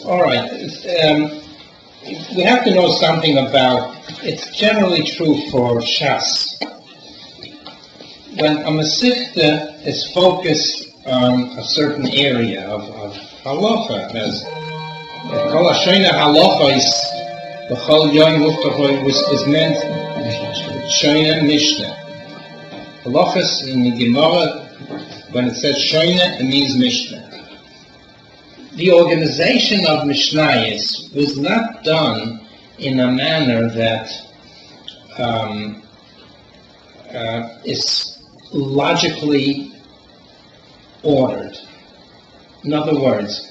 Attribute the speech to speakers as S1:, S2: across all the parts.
S1: All right. We have to know something about, it's generally true for Shas. When a Mesechta is focused on a certain area of halacha, as Kol Hashoina halacha the whole Yom Muftachoy is meant Shoina Mishnah. Halachas in the Gemara, when it says Shoina, it means Mishnah. The organization of Mishnayos was not done in a manner that is logically ordered. In other words,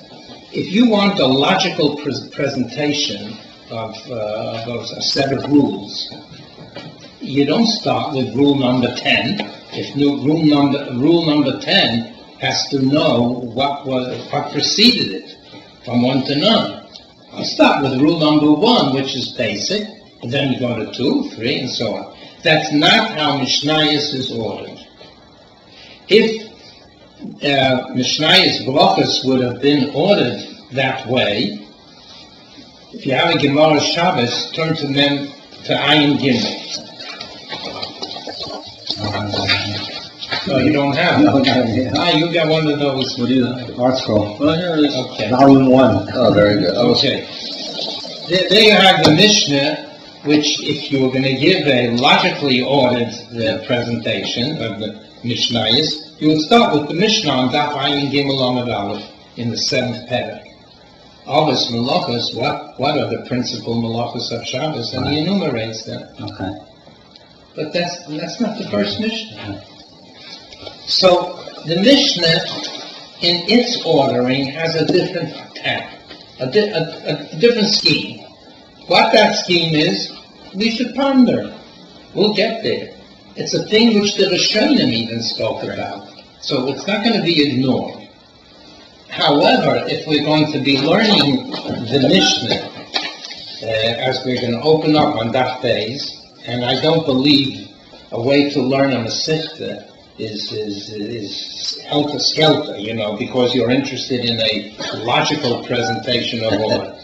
S1: if you want a logical presentation of a set of rules, you don't start with rule number 10. If rule number 10 has to know what preceded it from 1 to 9. You start with rule number 1, which is basic, and then you go to 2, 3, and so on. That's not how Mishnayos is ordered. If Mishnayos Brachos would have been ordered that way, if you have a Gemara Shabbos, turn to Ayin Gimel. No, you don't have it. You got one of those.
S2: What do you have? Art scroll.
S1: Oh, here it is. Okay.
S2: Volume 1.
S3: Oh, very good.
S1: Okay. There you have the Mishnah, which if you were going to give a logically ordered presentation of the Mishnayos, you would start with the Mishnah on Daf Ayin Gimel Amud Aleph in the 7th Perek. Avos Malachos, what are the principal Malachos of Shabbos? And he enumerates them.
S2: Okay.
S1: But that's not the first Mishnah. So the Mishnah, in its ordering, has a different attack, a different scheme. What that scheme is, we should ponder. We'll get there. It's a thing which the Rishonim even spoke about, so it's not going to be ignored. However, if we're going to be learning the Mishnah, as we're going to open up on Daf Beis, and I don't believe a way to learn a Mesechta is helter-skelter, because you're interested in a logical presentation of order.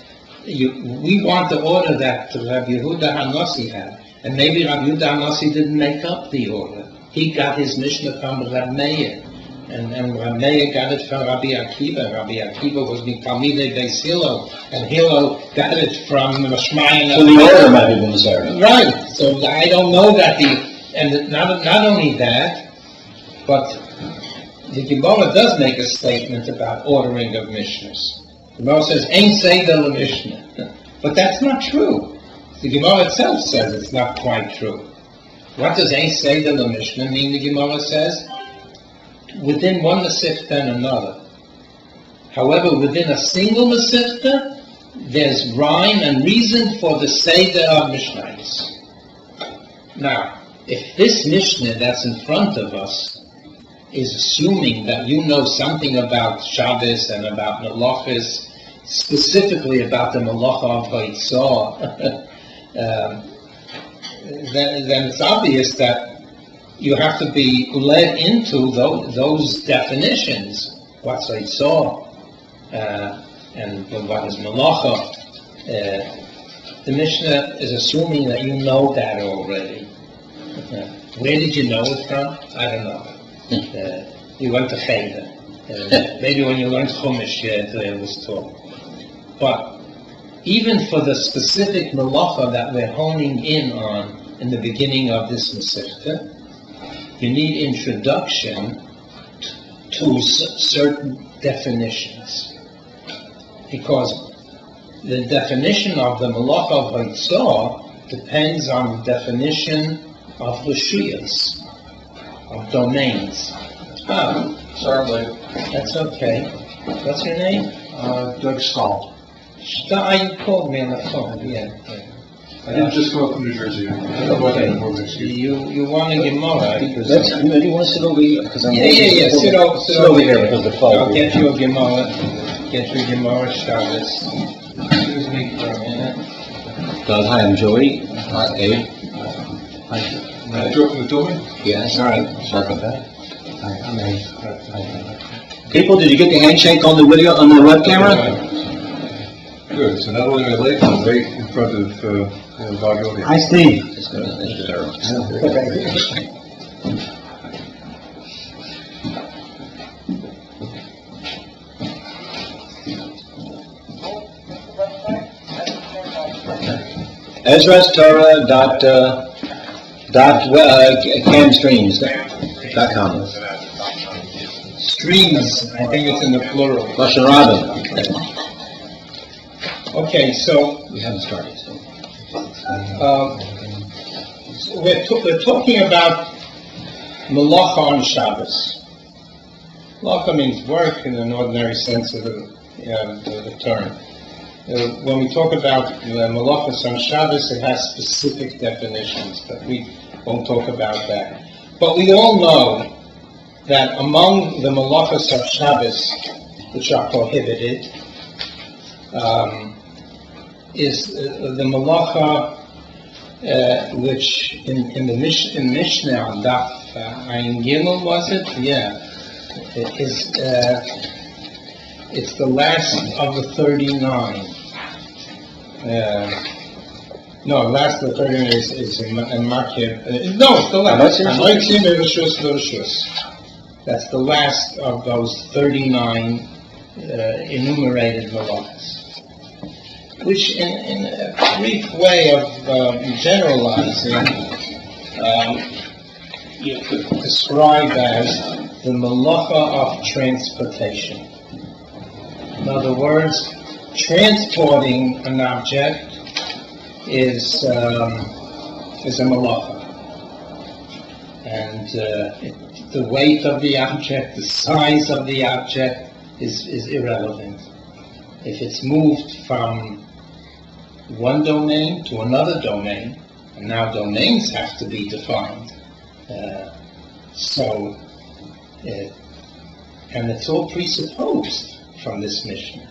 S1: We want the order that Rabbi Yehuda HaNasi had, and maybe Rabbi Yehuda HaNasi didn't make up the order. He got his Mishnah from Rabbi Meir, and Rabbi Meir got it from Rabbi Akiva. Rabbi Akiva was Talmidei Beis Hillel, and Hillel got it from Shmayan.
S2: So the order might have been there.
S1: Right. So I don't know that and not only that, but the Gemara does make a statement about ordering of Mishnahs. The Gemara says, "Ein Seder LeMishnah," but that's not true. The Gemara itself says it's not quite true. What does Ein Seder LeMishnah mean? The Gemara says, within one Mesechta and another. However, within a single Mesechta, there's rhyme and reason for the Seder of Mishnayos. Now, if this Mishnah that's in front of us is assuming that you know something about Shabbos and about Melachos, specifically about the Malacha of Haitzah, then it's obvious that you have to be led into those definitions. What's Haitzah and what is Malacha? The Mishnah is assuming that you know that already. Where did you know it from? I don't know. You went to Cheder. Maybe when you learned Chumash, it was taught. But even for the specific Malacha that we're honing in on in the beginning of this Mesechta, you need introduction to certain definitions. Because the definition of the Malacha of Haitzah depends on the definition of Rishuyos, of domains.
S3: Sorry.
S1: That's okay. What's your name?
S2: Doug Stahl.
S1: You called me on the phone, yeah.
S4: I didn't just go up from New Jersey.
S1: Okay. You want a Gemara?
S2: Do you want to sit over here?
S1: Yeah. Sit
S2: over here because the phone.
S1: I'll get you a Gemara. Get you a Gemara Shabbos. Excuse me for a minute.
S2: Doug, hi, I'm Joey. Hi, Abe. Hi.
S4: Joe from the Tobin?
S2: Yes. All right. Sorry about that. Hi, I'm Abe. People, did you get the handshake on the video, on the web camera?
S4: Good, so not only am I late, I'm right in front of large audience.
S2: Hi, Steve. Ezra's Torah camstreams.com.
S1: Streams, I think it's in the plural.
S2: Lashon Rabbi.
S1: Okay, so
S2: We haven't started.
S1: we're talking about Melacha on Shabbos. Melacha means work in an ordinary sense of the term. When we talk about Melachos on Shabbos, it has specific definitions, but we won't talk about that. But we all know that among the Melachos of Shabbos, which are prohibited, is the Melacha which in Mishnah on Daf Ayin Gimel, was it? Yeah. It's the last of the 39. Last of the 39 is in Makir. No, it's the last. That's the last of those 39 enumerated melachos. Which, in a brief way of generalizing, you could describe as the melacha of transportation. In other words, transporting an object is a melacha, and the weight of the object, the size of the object is irrelevant. If it's moved from one domain to another domain, and now domains have to be defined, and it's all presupposed from this Mishnah.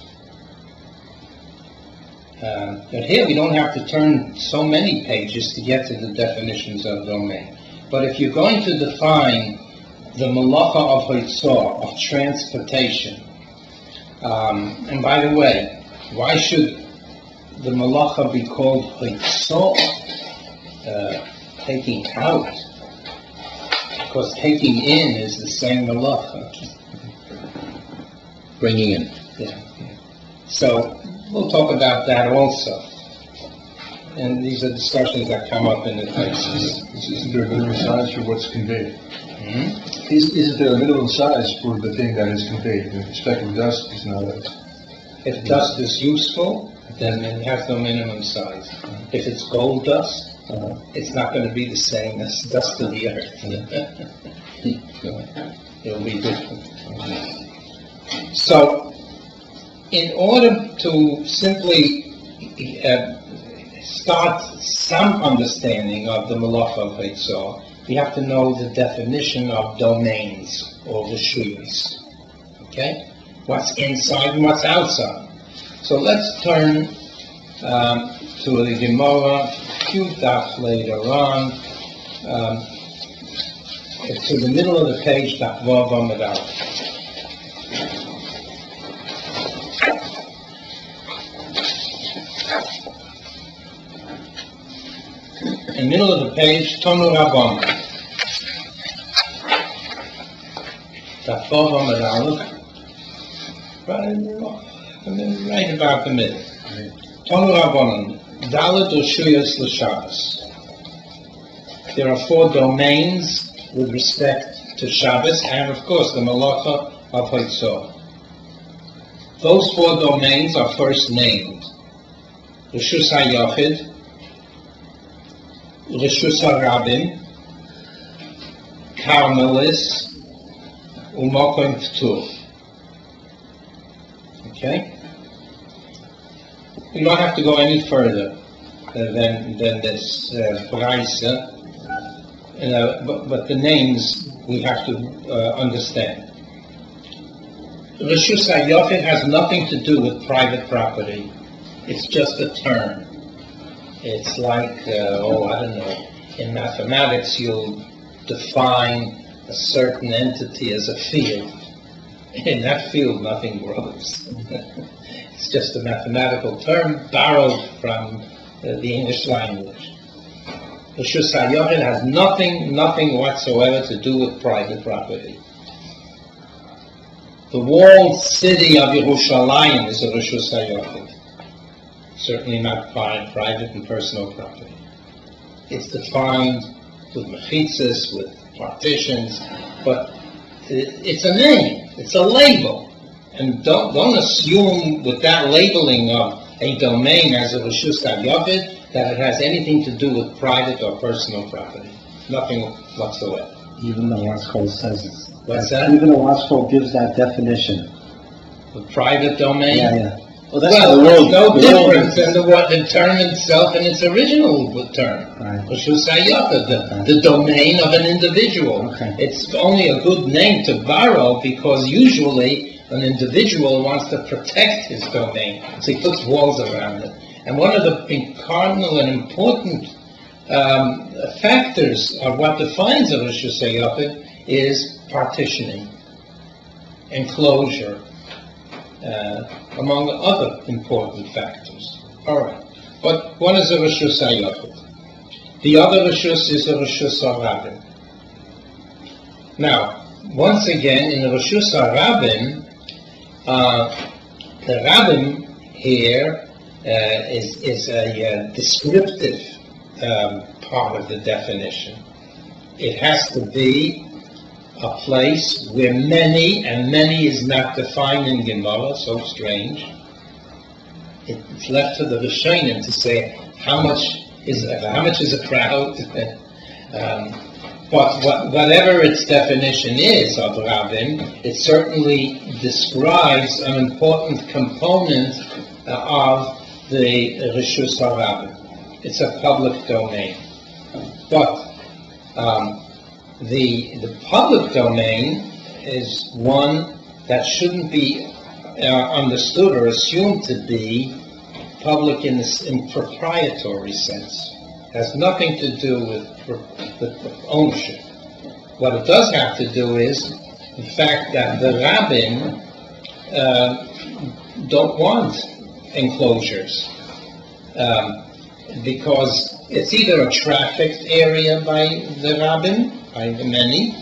S1: But here we don't have to turn so many pages to get to the definitions of domain. But if you're going to define the melacha of hoitzah, of transportation, and by the way, why should the melacha be called hoitzah, taking out? Because taking in is the same melacha.
S2: Bringing in.
S1: Yeah. So we'll talk about that also. And these are discussions that come up in the texts.
S4: Isn't there a minimum size for what's conveyed?
S1: Mm-hmm.
S4: Isn't there a minimum size for the thing that is conveyed? If a speck of dust is not a...
S1: If dust is useful, then it has no minimum size. If it's gold dust, it's not going to be the same as dust of the earth. It'll be different. So, in order to simply start some understanding of the melacha of hoitzah, we have to know the definition of domains or reshuyos. Okay? What's inside and what's outside. So let's turn to the Gemara, a few daf later on, to the middle of the page, daf vav amud aleph. In the middle of the page, Tonu Rabban. Daf vav amud aleph. Right about the middle. Tonu Rabbanan, Dalet Ushuyas l'Shabbos. There are 4 domains with respect to Shabbos, and of course the melacha of hoitzah. Those 4 domains are first named: Reshus HaYachid, Reshus HaRabim, Karmelis, Umokom P'tur. Okay? We don't have to go any further than this Braisa, but the names we have to understand. Reshus HaYachid has nothing to do with private property. It's just a term. It's like, I don't know, in mathematics you'll define a certain entity as a field. In that field, nothing grows. It's just a mathematical term borrowed from the English language. Reshus HaYochid has nothing whatsoever to do with private property. The walled city of Yerushalayim is a Reshus HaYochid. Certainly not private and personal property. It's defined with mechitzas, with partitions, but it's a name, it's a label. And don't assume with that labeling of a domain as a Reshus HaYochid that it has anything to do with private or personal property. Nothing whatsoever.
S5: Even the Watchcode says it.
S1: What's that?
S5: Even the Watchcode gives that definition.
S1: The private domain?
S5: Yeah.
S2: Well, that's
S1: Well,
S2: how the
S1: there's
S2: world.
S1: no
S2: the
S1: difference
S2: world-
S1: in the term itself in its original term.
S5: Right.
S1: Reshus HaYochid, the domain of an individual.
S5: Okay.
S1: It's only a good name to borrow because usually an individual wants to protect his domain, so he puts walls around it. And one of the cardinal and important factors of what defines a Reshus HaYochid is partitioning, enclosure, among other important factors. All right. But what is a Reshus HaYochid? The other Reshus is a Reshus HaRabim. Now, once again, in the Reshus HaRabim, the Rabim here is a descriptive part of the definition. It has to be a place where many, and many is not defined in Gemara, so strange. It's left to the Rishonim to say how much is a crowd. But whatever its definition is of Rabim, it certainly describes an important component of the Reshus HaRabim. It's a public domain. But the public domain is one that shouldn't be understood or assumed to be public in proprietary sense. It has nothing to do with ownership. What it does have to do is the fact that the Rabbim don't want enclosures because it's either a trafficked area by the Rabbim, by the many,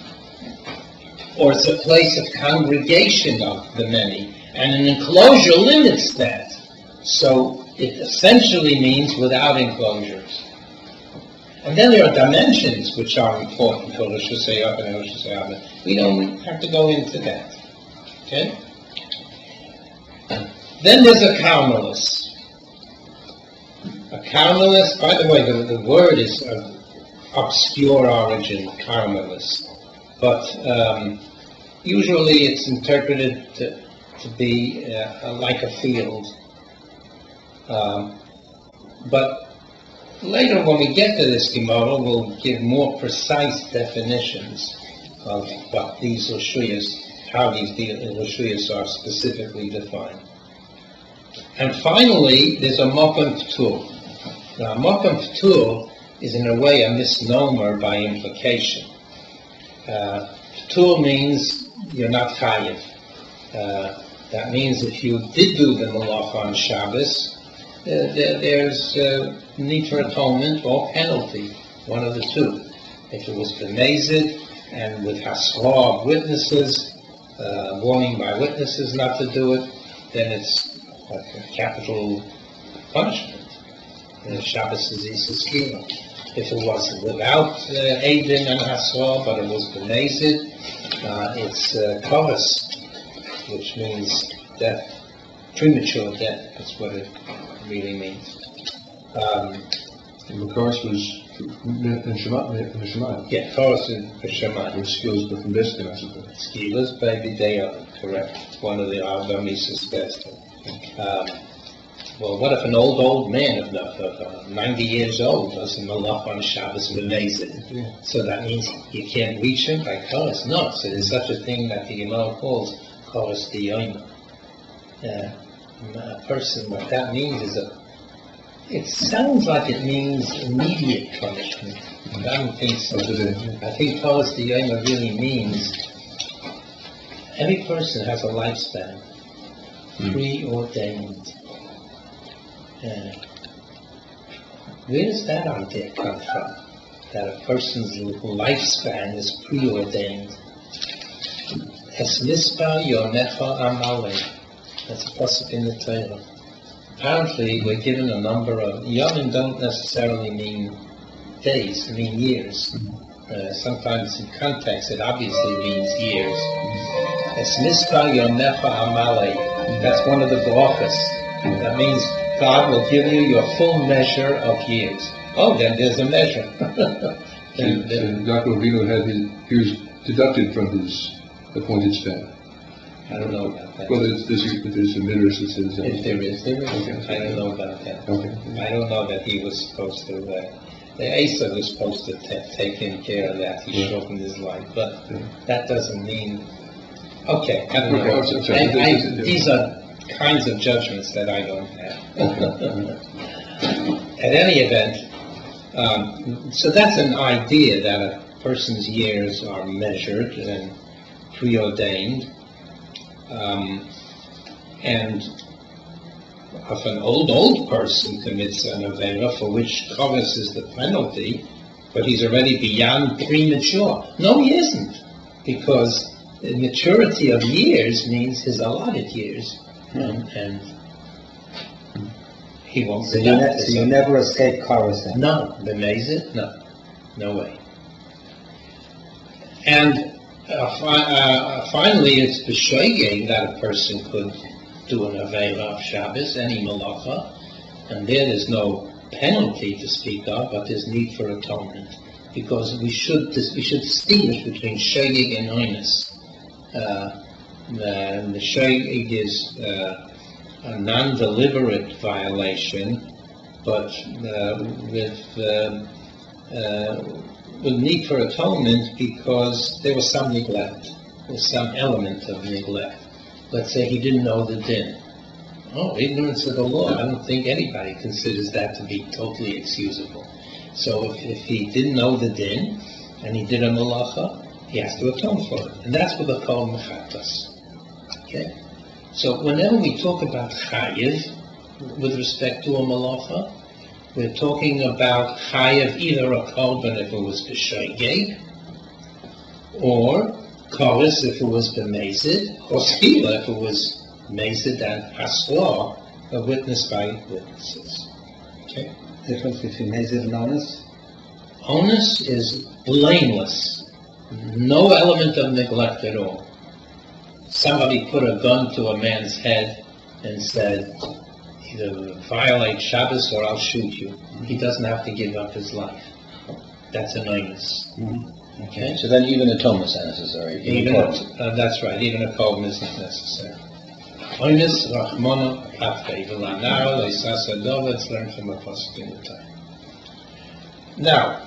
S1: or it's a place of congregation of the many, and an enclosure limits that. So it essentially means without enclosures. And then there are dimensions which are important for Reshus HaYochid and Reshus HaRabim. We don't have to go into that. Okay? Then there's a Carmelist. A Carmelist, by the way, the word is of obscure origin, Carmelist. But usually it's interpreted to be like a field. But later, when we get to this Gemara, we'll give more precise definitions of what these Reshuyos, how these Reshuyos are specifically defined. And finally, there's a Mokum P'tur. Now, Mokum P'tur is in a way a misnomer by implication. P'tur means you're not chayiv. That means if you did do the malacha on Shabbos, there's need for atonement or penalty, one of the two. If it was b'mezid and with hasra of witnesses, warning by witnesses not to do it, then it's like a capital punishment. Shabbos is isus. If it was without Eidim and hasra, but it was b'mezid, it's chorus, which means death, premature death. That's what it really means.
S4: The course was Neshama.
S1: Yeah, chorus and Shemayim.
S4: Which skills the Biskin, I suppose.
S1: Skilas, baby, they are correct. One of the Mises best. Well, what if an old man of 90 years old does a malach on Shabbos b'mezid? So that means you can't reach him by chorus? No. So there's such a thing that the Gemara calls chorus diyoima. A person, what that means is it sounds like it means immediate punishment. I don't think so. I think chorus diyoima really means every person has a lifespan. Preordained. Where does that idea come from? That a person's lifespan is preordained. Es misbar yomecha amalei. That's a pasuk in the Torah. Apparently, we're given a number of yomim don't necessarily mean days, mean years. Sometimes in context, it obviously means years. Es misbar yomecha amalei. That's one of the brachas. That means God will give you your full measure of years. Oh, then there's a measure.
S4: And Yaakov Avinu had his years deducted from his appointed span.
S1: I don't know about that.
S4: Well, there's a midrash that says that.
S1: If there is.
S4: Okay.
S1: I don't know about that.
S4: Okay.
S1: I don't know that he was supposed to. The Asa was supposed to take in care of that. He shortened his life, but that doesn't mean. Okay, I don't know.
S4: Okay,
S1: these are kinds of judgments that I don't have. At any event, so that's an idea that a person's years are measured and preordained. And if an old person commits an avera for which kavos is the penalty, but he's already beyond premature. No, he isn't, because the maturity of years means his allotted years, and he won't.
S5: So you never escape kavos then?
S1: No, b'mezid, no way. And finally, it's b'shoigeg that a person could do an avera of Shabbos, any malacha, and there's no penalty to speak of, but there's need for atonement, because we should distinguish between shoigeg and oinus. The shoigeg is a non-deliberate violation, but with need for atonement because there was some neglect, there's some element of neglect. Let's say he didn't know the din. Oh, ignorance of the law. I don't think anybody considers that to be totally excusable. So if he didn't know the din and he did a malacha, he has to atone for it. And that's what they call mechatas. Okay? So whenever we talk about chayiv with respect to a malacha, we're talking about chayiv either a korban if it was b'shoigeg, or kavos if it was b'mezid, or tefillah if it was mezid and hasla, a witness by witnesses. Okay?
S5: Difference between mezid and onus?
S1: Onus is blameless, no element of neglect at all. Somebody put a gun to a man's head and said, either violate Shabbos or I'll shoot you. He doesn't have to give up his life. That's an onus. Okay?
S2: So then even atonement is necessary.
S1: That's right, even a korban isn't necessary. Onus, rachmana, patke, v'lanara, le'sasa dova, it's learned from a pasuk in the time. Now,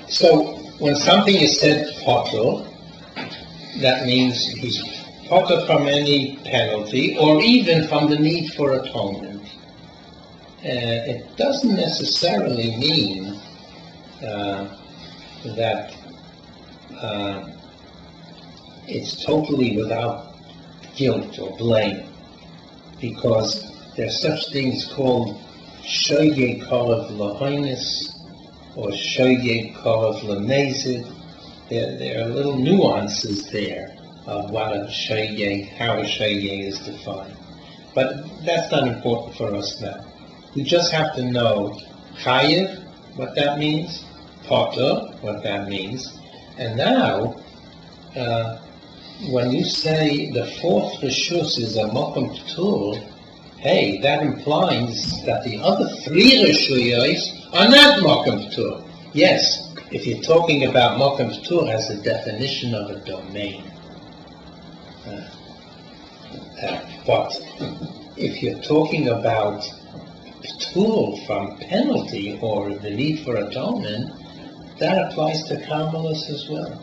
S1: so when something is said potter, that means he's potter from any penalty or even from the need for atonement. It doesn't necessarily mean that it's totally without guilt or blame, because there are such things called shoigeg korav lahoinus or shoigeg korav lamezid. There are little nuances there of what a shoigeg, how a shoigeg is defined. But that's not important for us now. We just have to know chayiv, what that means, potter, what that means, and now when you say the fourth reshus is a mokum p'tur, hey, that implies that the other three reshuyos are not mokum p'tur. Yes, if you're talking about mokum p'tur as a definition of a domain. But if you're talking about p'tur from penalty or the need for atonement, that applies to karmelis as well.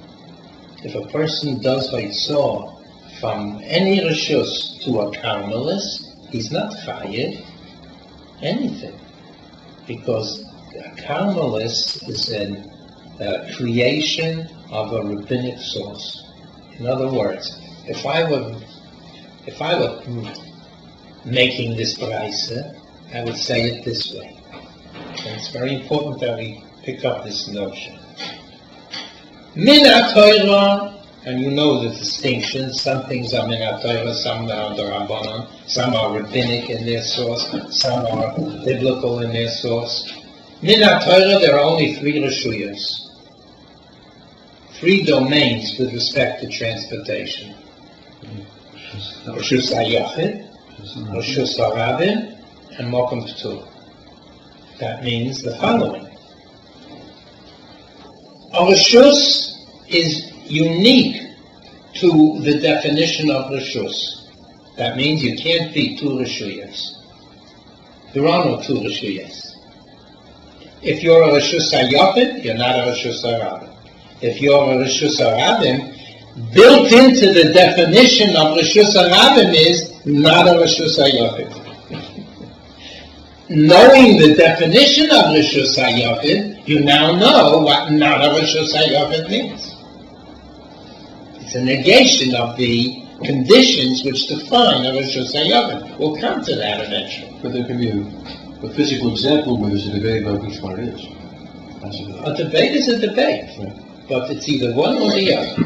S1: If a person does haitzah from any reshus to a karmelis, he's not chayiv anything, because a karmelis is a creation of a rabbinic source. In other words, if I were making this braisa, I would say it this way. And it's very important that we pick up this notion. Min HaTorah, and you know the distinction, some things are Min HaTorah, some are D'Rabbanan, some are rabbinic in their source, some are biblical in their source. Min HaTorah, there are only 3 reshuyos, 3 domains with respect to transportation. Reshus HaYachid, Reshus HaRabim, and Mokum P'tur. That means the following. A Reshus is unique to the definition of Reshus. That means you can't be 2 Reshuyas. There are no 2 Reshuyas. If you're a Reshus HaYachid, you're not a Reshus HaRabim. If you're a Reshus HaRabim, built into the definition of Reshus HaRabim is not a Reshus HaYachid. Knowing the definition of Reshus HaYachid, you now know what not a Reshus HaYachid means. It's a negation of the conditions which define a Reshus HaYachid. We'll come to that eventually.
S4: But there can be a physical example where there's a debate about which one it is.
S1: A debate is a debate, but it's either one or the other.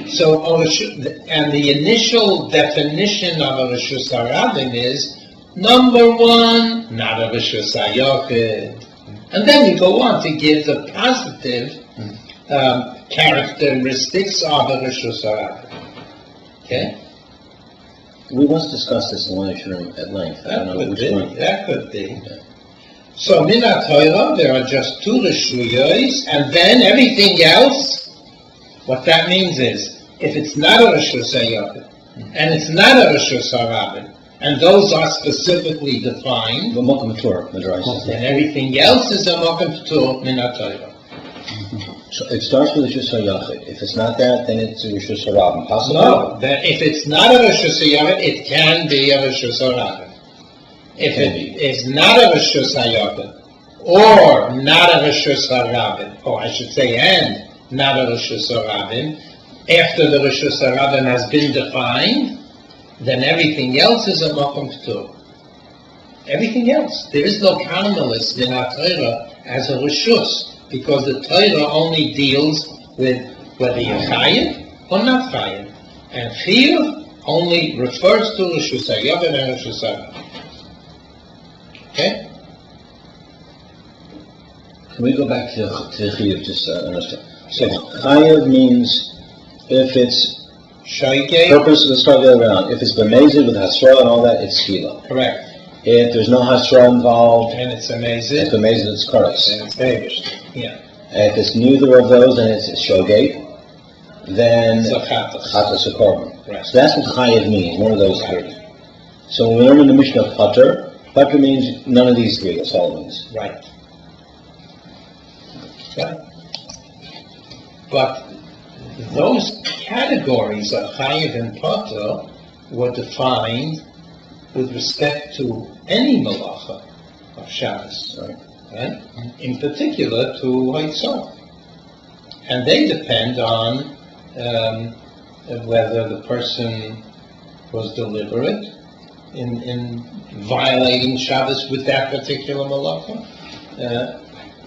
S1: So, and the initial definition of a Reshus HaRabim is, number 1, not a Reshus HaYachid. And then we go on to give the positive characteristics of a Reshus HaRabim. Okay?
S2: We once discussed this in one issue at length. I don't know which one.
S1: That could be. Yeah. So, Min HaTorah, there are just 2 Reshuyos, and then everything else, what that means is, if it's not a Reshus HaYachid, and it's not a Reshus HaRabim, and those are specifically defined, then everything else is a Mokum P'tur Min HaTorah.
S2: So it starts with Reshus HaYachid. If it's not that, then it's a Reshus HaRabim. Possibly?
S1: No, that if it's not a Reshus HaYachid, it can be a Reshus HaRabim. If it is not a Reshus HaYachid, or not a Reshus HaRabim, or I should say, and not a Reshus HaRabim, after the Reshus HaRabim has been defined, then everything else is a Mokum P'tur. Everything else. There is no carmelis in our Torah as a Reshus, because the Torah only deals with whether you're Chayiv or not Chayiv. And Chiyuv only refers to Reshus HaYachid and Reshus HaRabim. Okay?
S2: Can we go back to Chiyuv just to understand? So Chayiv means if it's purpose of the struggle around. If it's bemazed with hasra and all that, it's tefillah.
S1: Correct.
S2: If there's no hasra involved,
S1: and it's amazing.
S2: It's bemazed, it's karas.
S1: And it's babish. Yeah.
S2: And if it's neither of those, then it's shogate. Then
S1: it's a chatas.
S2: Chatas or korban.
S1: Right.
S2: So that's what chayiv means. One of those 3. So when we learn in the Mishnah pater means none of these 3. That's all it means.
S1: Right. Okay. But those categories of chayiv and pater were defined with respect to any malacha of Shabbos, right? In particular to Haitzah. And they depend on whether the person was deliberate in violating Shabbos with that particular malacha,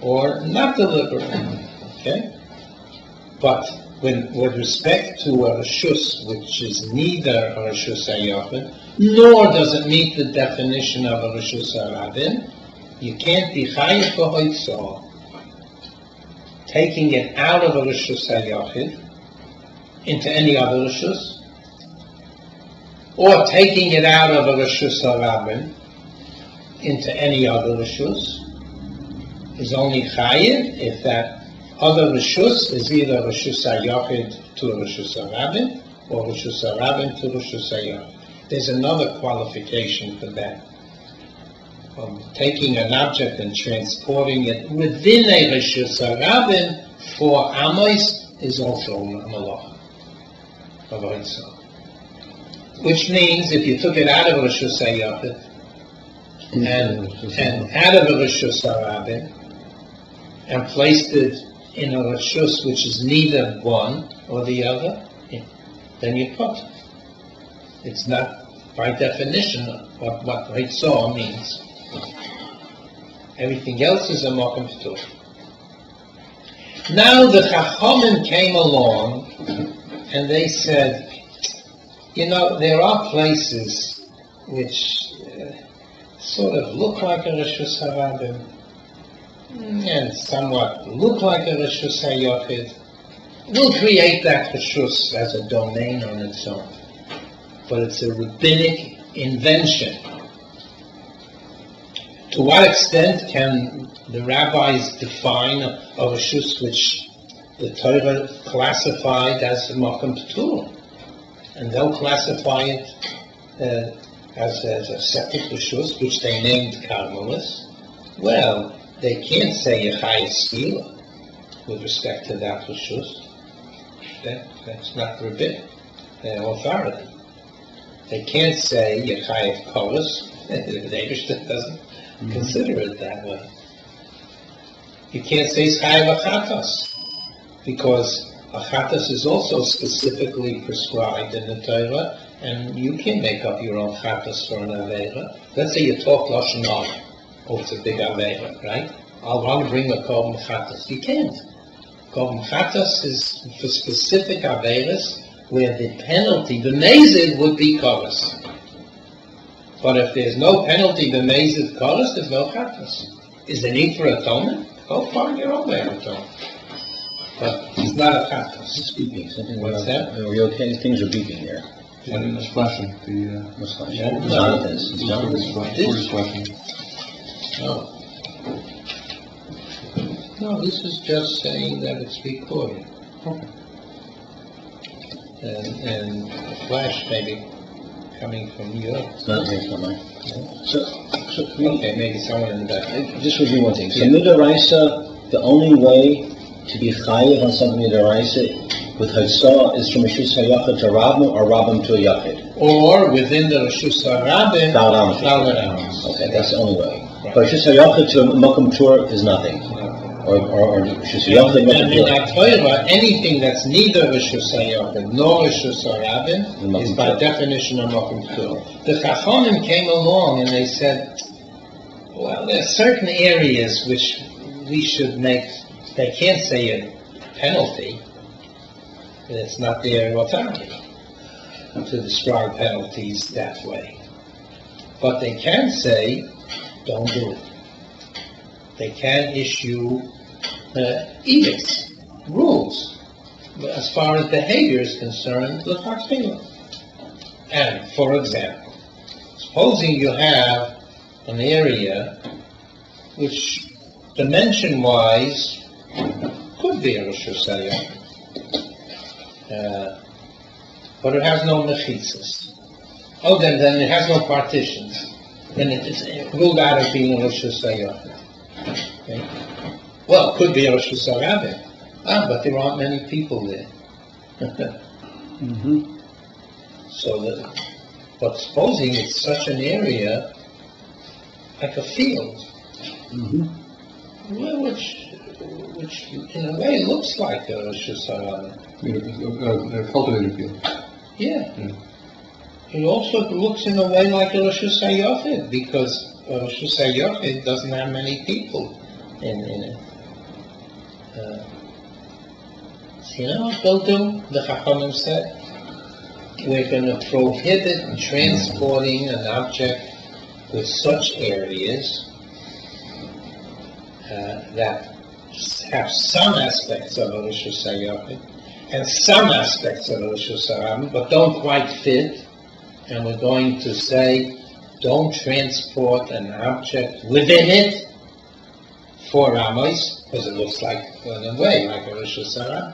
S1: or not deliberate. Okay? But with respect to a Reshus, which is neither a Reshus HaYachid, nor does it meet the definition of a Reshus HaRabim, you can't be Chayiv for Haitzah, taking it out of a Reshus HaYachid into any other Reshus, or taking it out of a Reshus HaRabim into any other Reshus, is only Chayiv if that other Reshus is either Reshus HaYachid to a Reshus HaRabim, or Reshus HaRabim to Reshus HaYachid. There's another qualification for that. Taking an object and transporting it within a Reshus HaRabim for Amos is also a malacha of Haitzah. Which means if you took it out of Reshus HaYachid and out of a Reshus HaRabim and placed it in a Reshus which is neither one or the other, then you put. It's not by definition, what Reitzah means. Everything else is a Mokum P'tur. Now the Chachamim came along and they said, there are places which sort of look like a Rishus HaRabim and somewhat look like a Rishus HaYochid. We'll create that Rishus as a domain on its own. But it's a rabbinic invention. To what extent can the rabbis define a Rishus which the Torah classified as a Mokum P'tur? And they'll classify it as a separate Rishus, which they named Karmelis. Well, they can't say Yechayas Skila with respect to that Rishus. That's not rabbinic authority. They can't say Yechayev Koros. The Eibishter doesn't consider it that way. You can't say Chayev Achatos, because Achatos is also specifically prescribed in the Torah, and you can make up your own Chatos for an Aveira. Let's say you talk Lashon Hara. Oh, it's a big Aveira, right? I want to bring a Korban Chatos. You can't. Korban Chatos is for specific Aveiras, where the penalty, the mazid, would be koros. But if there's no penalty, the mazid koros, there's no chatos. Is there need for atonement? Go find your own way of atonement. But it's not a chatos.
S2: It's beeping.
S1: What's that?
S2: Are we okay? Things are beeping here.
S4: And it's flashing.
S2: What's flashing?
S1: Yeah.
S2: Jonathan's.
S4: It's flashing.
S1: No. No, this is just saying that it's recorded.
S4: Okay.
S1: And the flash maybe coming from New York.
S2: It's not here, it's not mine. So
S1: Okay, maybe someone in the back.
S2: just review one thing. So Midaraisa, the only way to be chayiv on something Midaraisa with Haitzah is from Rishus HaYachid to Rabim or Rabim to a Yachid.
S1: Or within the Rishus HaRabim,
S2: Dal Okay, that's the only way.
S1: Right.
S2: But Rishus HaYachid to Mokum P'tur is nothing. Or Rishus HaYachid Mokum
S1: And in
S2: P'tur.
S1: our Torah, anything that's neither Rishus HaYachid nor Rishus HaRabim is by definition a Mokum P'tur. The Chachamim came along and they said, well, there are certain areas which we should make, they can't say a penalty, it's not their authority to describe penalties that way. But they can say, don't do it. They can issue edicts, rules, as far as behavior is concerned, l'chakfila. And, for example, supposing you have an area which, dimension-wise, could be a Rosh Hashanah, but it has no mechitzas. Oh, then it has no partitions. Then it's ruled out as being a Rosh Hashanah. Okay. Well, it could be a Rosh Hashanah, but there aren't many people there. But supposing it's such an area, like a field, which in a way looks like a Rosh Hashanah.
S4: A cultivated field.
S1: Yeah. It also looks in a way like a Rosh Hashanah, because Rosh Hashanah doesn't have many people in it. So you know what they'll do? The Chachamim said, we're going to prohibit transporting an object with such areas that have some aspects of a Rosh Hashanah and some aspects of a Rosh Hashanah, but don't quite fit. And we're going to say, don't transport an object within it for Ramos, because it looks like, in a way, like a Rosh Hashanah.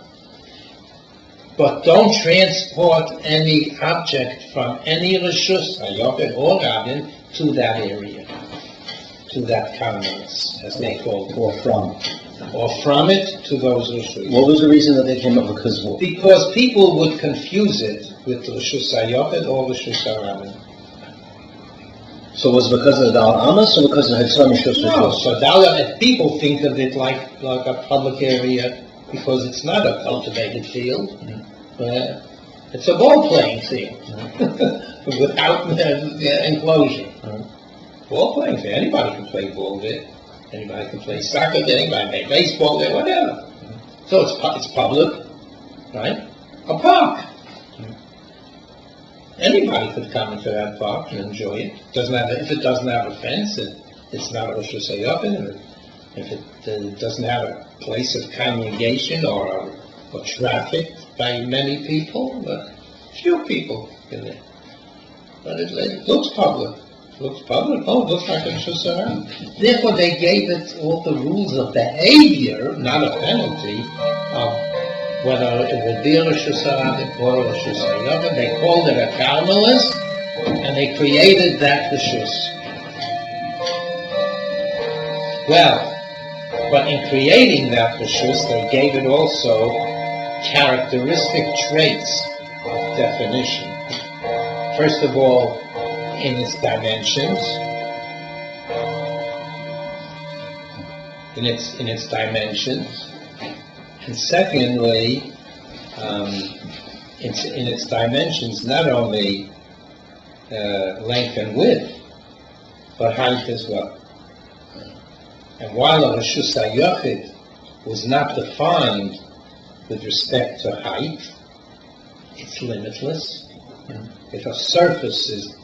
S1: But don't transport any object from any Rishus, Hayopet or Rabin, to that area, to that Karmelis, as they call it. Or from it to those Rishus.
S2: What was the reason that they came up with?
S1: Because people would confuse it with Rishus Hayopet or Rishus Rabin.
S2: So was it because of the Dal Amas or because of the Hitzam Rishus?
S1: No, so people think of it like a public area because it's not a cultivated field. It's a ball playing field without enclosure. Ball playing field. Anybody can play ball there. Anybody can play soccer there. Anybody can play baseball there. Whatever. So it's public, right? A park. Anybody could come into that park and enjoy it. If it doesn't have a fence, it's not a Rosh Hashanah. If it doesn't have a place of congregation or traffic by many people, few people in there. But it looks public. It looks public. Oh, it looks like a Rosh Hashanah. Therefore, they gave it all the rules of behavior, not a penalty, of whether it would be a Rosh Hashanah or a Rosh Hashanah. They called it a Carmelist, and they created that Rishus. Well, but in creating that Rishus, they gave it also characteristic traits of definition. First of all, in its dimensions. In its dimensions. And secondly, in its dimensions, not only length and width, but height as well. And while a Rishus HaYachid was not defined with respect to height, it's limitless. If a surface is,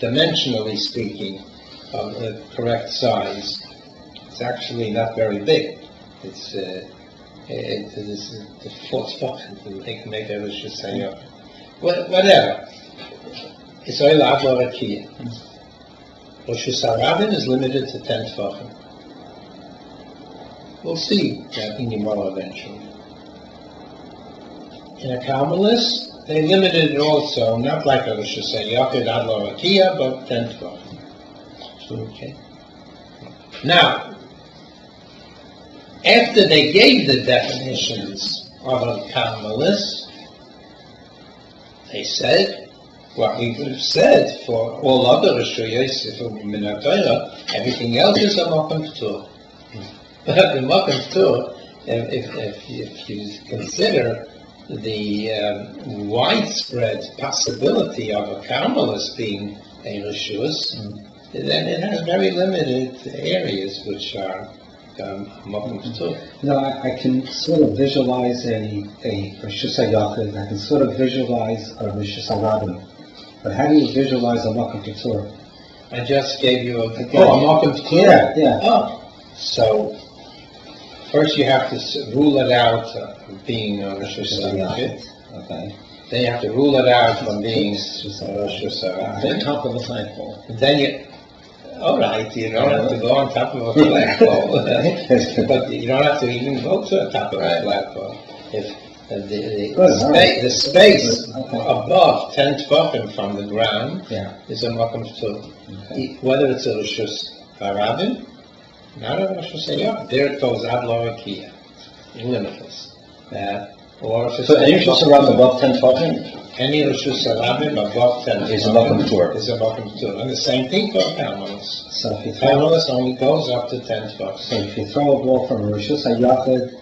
S1: dimensionally speaking, of the correct size, it's actually not very big. It's the fourth spot. They can make a Rishus HaYachid. Whatever. It's oil avlorakia. Rishus HaRabin is limited to 10 tefachim. We'll see that in Gemara eventually. In a Carmelist, they limited it also, not like a Rosh Hashanah, Ad L'Rakia, but 10 tefachim. Okay. Now, after they gave the definitions of a Carmelist, they said what we would have said for all other Rosh Hashanah, everything else is a Makom P'tur. But the Makom P'tur, if you consider the widespread possibility of a Carmelist being a Rishus, then it has very limited areas which are Makom P'tur.
S5: No, I can sort of visualize a Rishus HaYachid. I can sort of visualize a Rishus HaRabin. But how do you visualize a Makom P'tur?
S1: I just gave you a Makom P'tur.
S5: Yeah.
S1: Oh, so first you have to rule it out of being a Rosh Hashanah.
S5: Okay.
S1: Then you have to rule it out from being Rosh Hashanah.
S2: On top of the flagpole.
S1: Then you, all right, you don't have to go on top of a flagpole, but you don't have to even go to the top of a flagpole. If the space above 10 tefachim from the ground is a Makom P'tur. Whether it's a Rosh Hashanah, not a Rosh Hashanah. There it goes Ad L'Rakia, limitless. Or
S2: So any Rosh Hashanah above 10 tefachim?
S1: Any Rosh Hashanah above 10
S2: is a Makom P'tur.
S1: Is a Makom P'tur. And the same thing for a Carmelist.
S5: So if you
S1: Carmelist only goes up to 10 tefachim.
S5: So if you throw a ball from a Rishus HaYachid,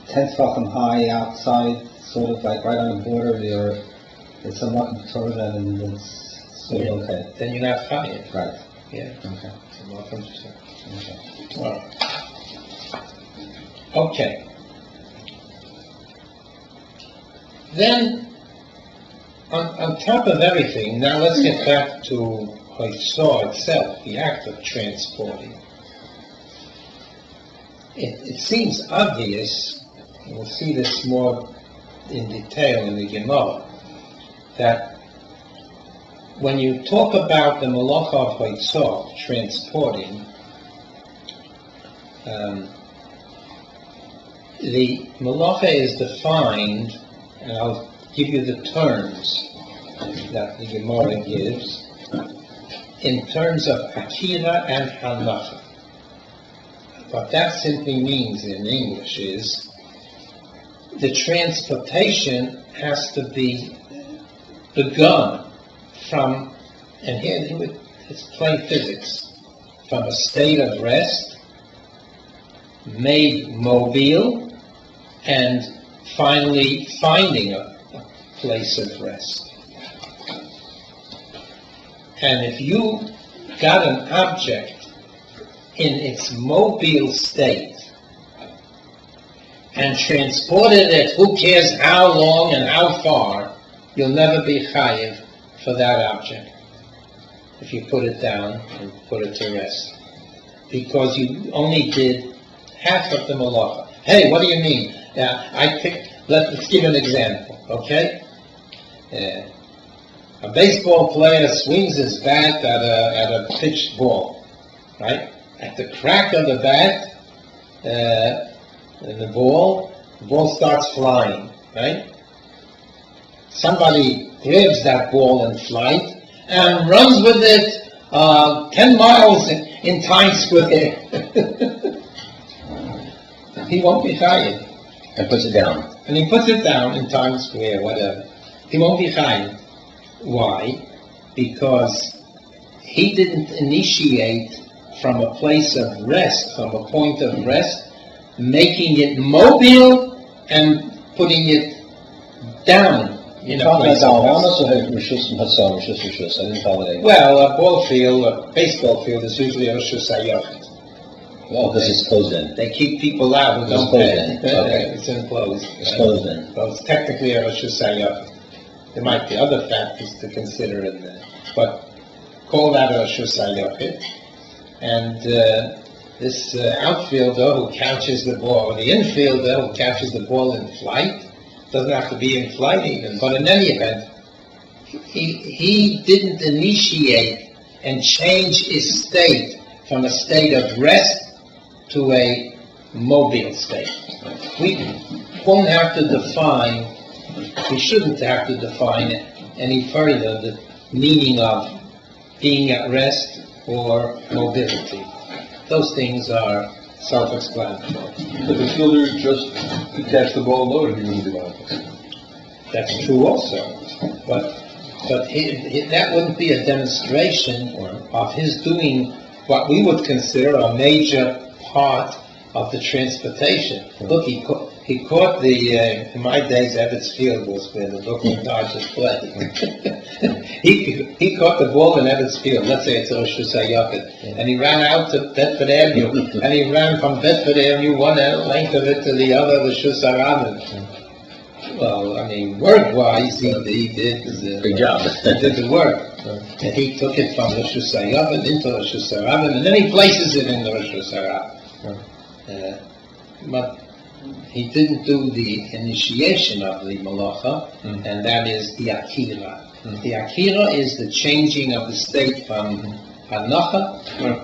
S5: 10 tefachim high outside, sort of like right on the border there, it's a Makom P'tur, then it's sort of okay.
S1: Then you're not fired.
S5: Right.
S1: Yeah.
S5: Okay.
S1: It's a Makom P'tur.
S5: Okay.
S1: All right. Okay. Then, on top of everything, now let's get back to Hoitzah itself, the act of transporting. It seems obvious, and we'll see this more in detail in the Gemara, that when you talk about the Malacha of Hoitzah, transporting, the Malacha is defined, and I'll give you the terms that the Gemara gives, in terms of Akira and Hanacha. What that simply means in English is the transportation has to be begun from, and here it's plain physics, from a state of rest, made mobile, and finally finding a place of rest. And if you got an object in its mobile state and transported it, who cares how long and how far, you'll never be chayiv for that object if you put it down and put it to rest. Because you only did half of the malacha. Hey, what do you mean? Let's give an example, okay? A baseball player swings his bat at a pitched ball, right? At the crack of the bat, the ball starts flying, right? Somebody grabs that ball in flight and runs with it 10 miles in Times Square. He won't be chayiv.
S2: And puts it down.
S1: And he puts it down in Times Square, whatever. He won't be chayiv. Why? Because he didn't initiate from a place of rest, from a point of rest, making it mobile and putting it down in a place of rest.
S2: I didn't follow that.
S1: Well, a baseball field is usually a Rishus HaYachid.
S2: Oh, because it's closed in.
S1: They keep people out who don't pay. It's enclosed.
S2: It's closed in.
S1: So it's technically a Rishus HaYachid. There might be other factors to consider in there, but call that a Rishus HaYachid. And this outfielder who catches the ball, or the infielder who catches the ball in flight, doesn't have to be in flight even, but in any event, he didn't initiate and change his state from a state of rest to a mobile state. We won't have to define, we shouldn't have to define any further the meaning of being at rest or mobility. Those things are self-explanatory.
S4: But the fielder just could catch the ball low and he wouldn't be out.
S1: That's true also. But that wouldn't be a demonstration of his doing what we would consider a major part of the transportation. Look, he caught in my days, Ebbets Field was where the Brooklyn Dodgers played. he caught the ball in Ebbets Field, let's say it's Rishus HaYachid, and he ran out to Bedford Avenue, and he ran from Bedford Avenue, one length of it to the other, Rishus HaRabim. Well, I mean, work-wise, he did
S2: Good job.
S1: He did the work. And he took it from Rishus HaYachid into Rishus HaRabim, and then he places it in the Rishus HaRabim. But he didn't do the initiation of the malacha, and that is the akira. The akira is the changing of the state from hanacha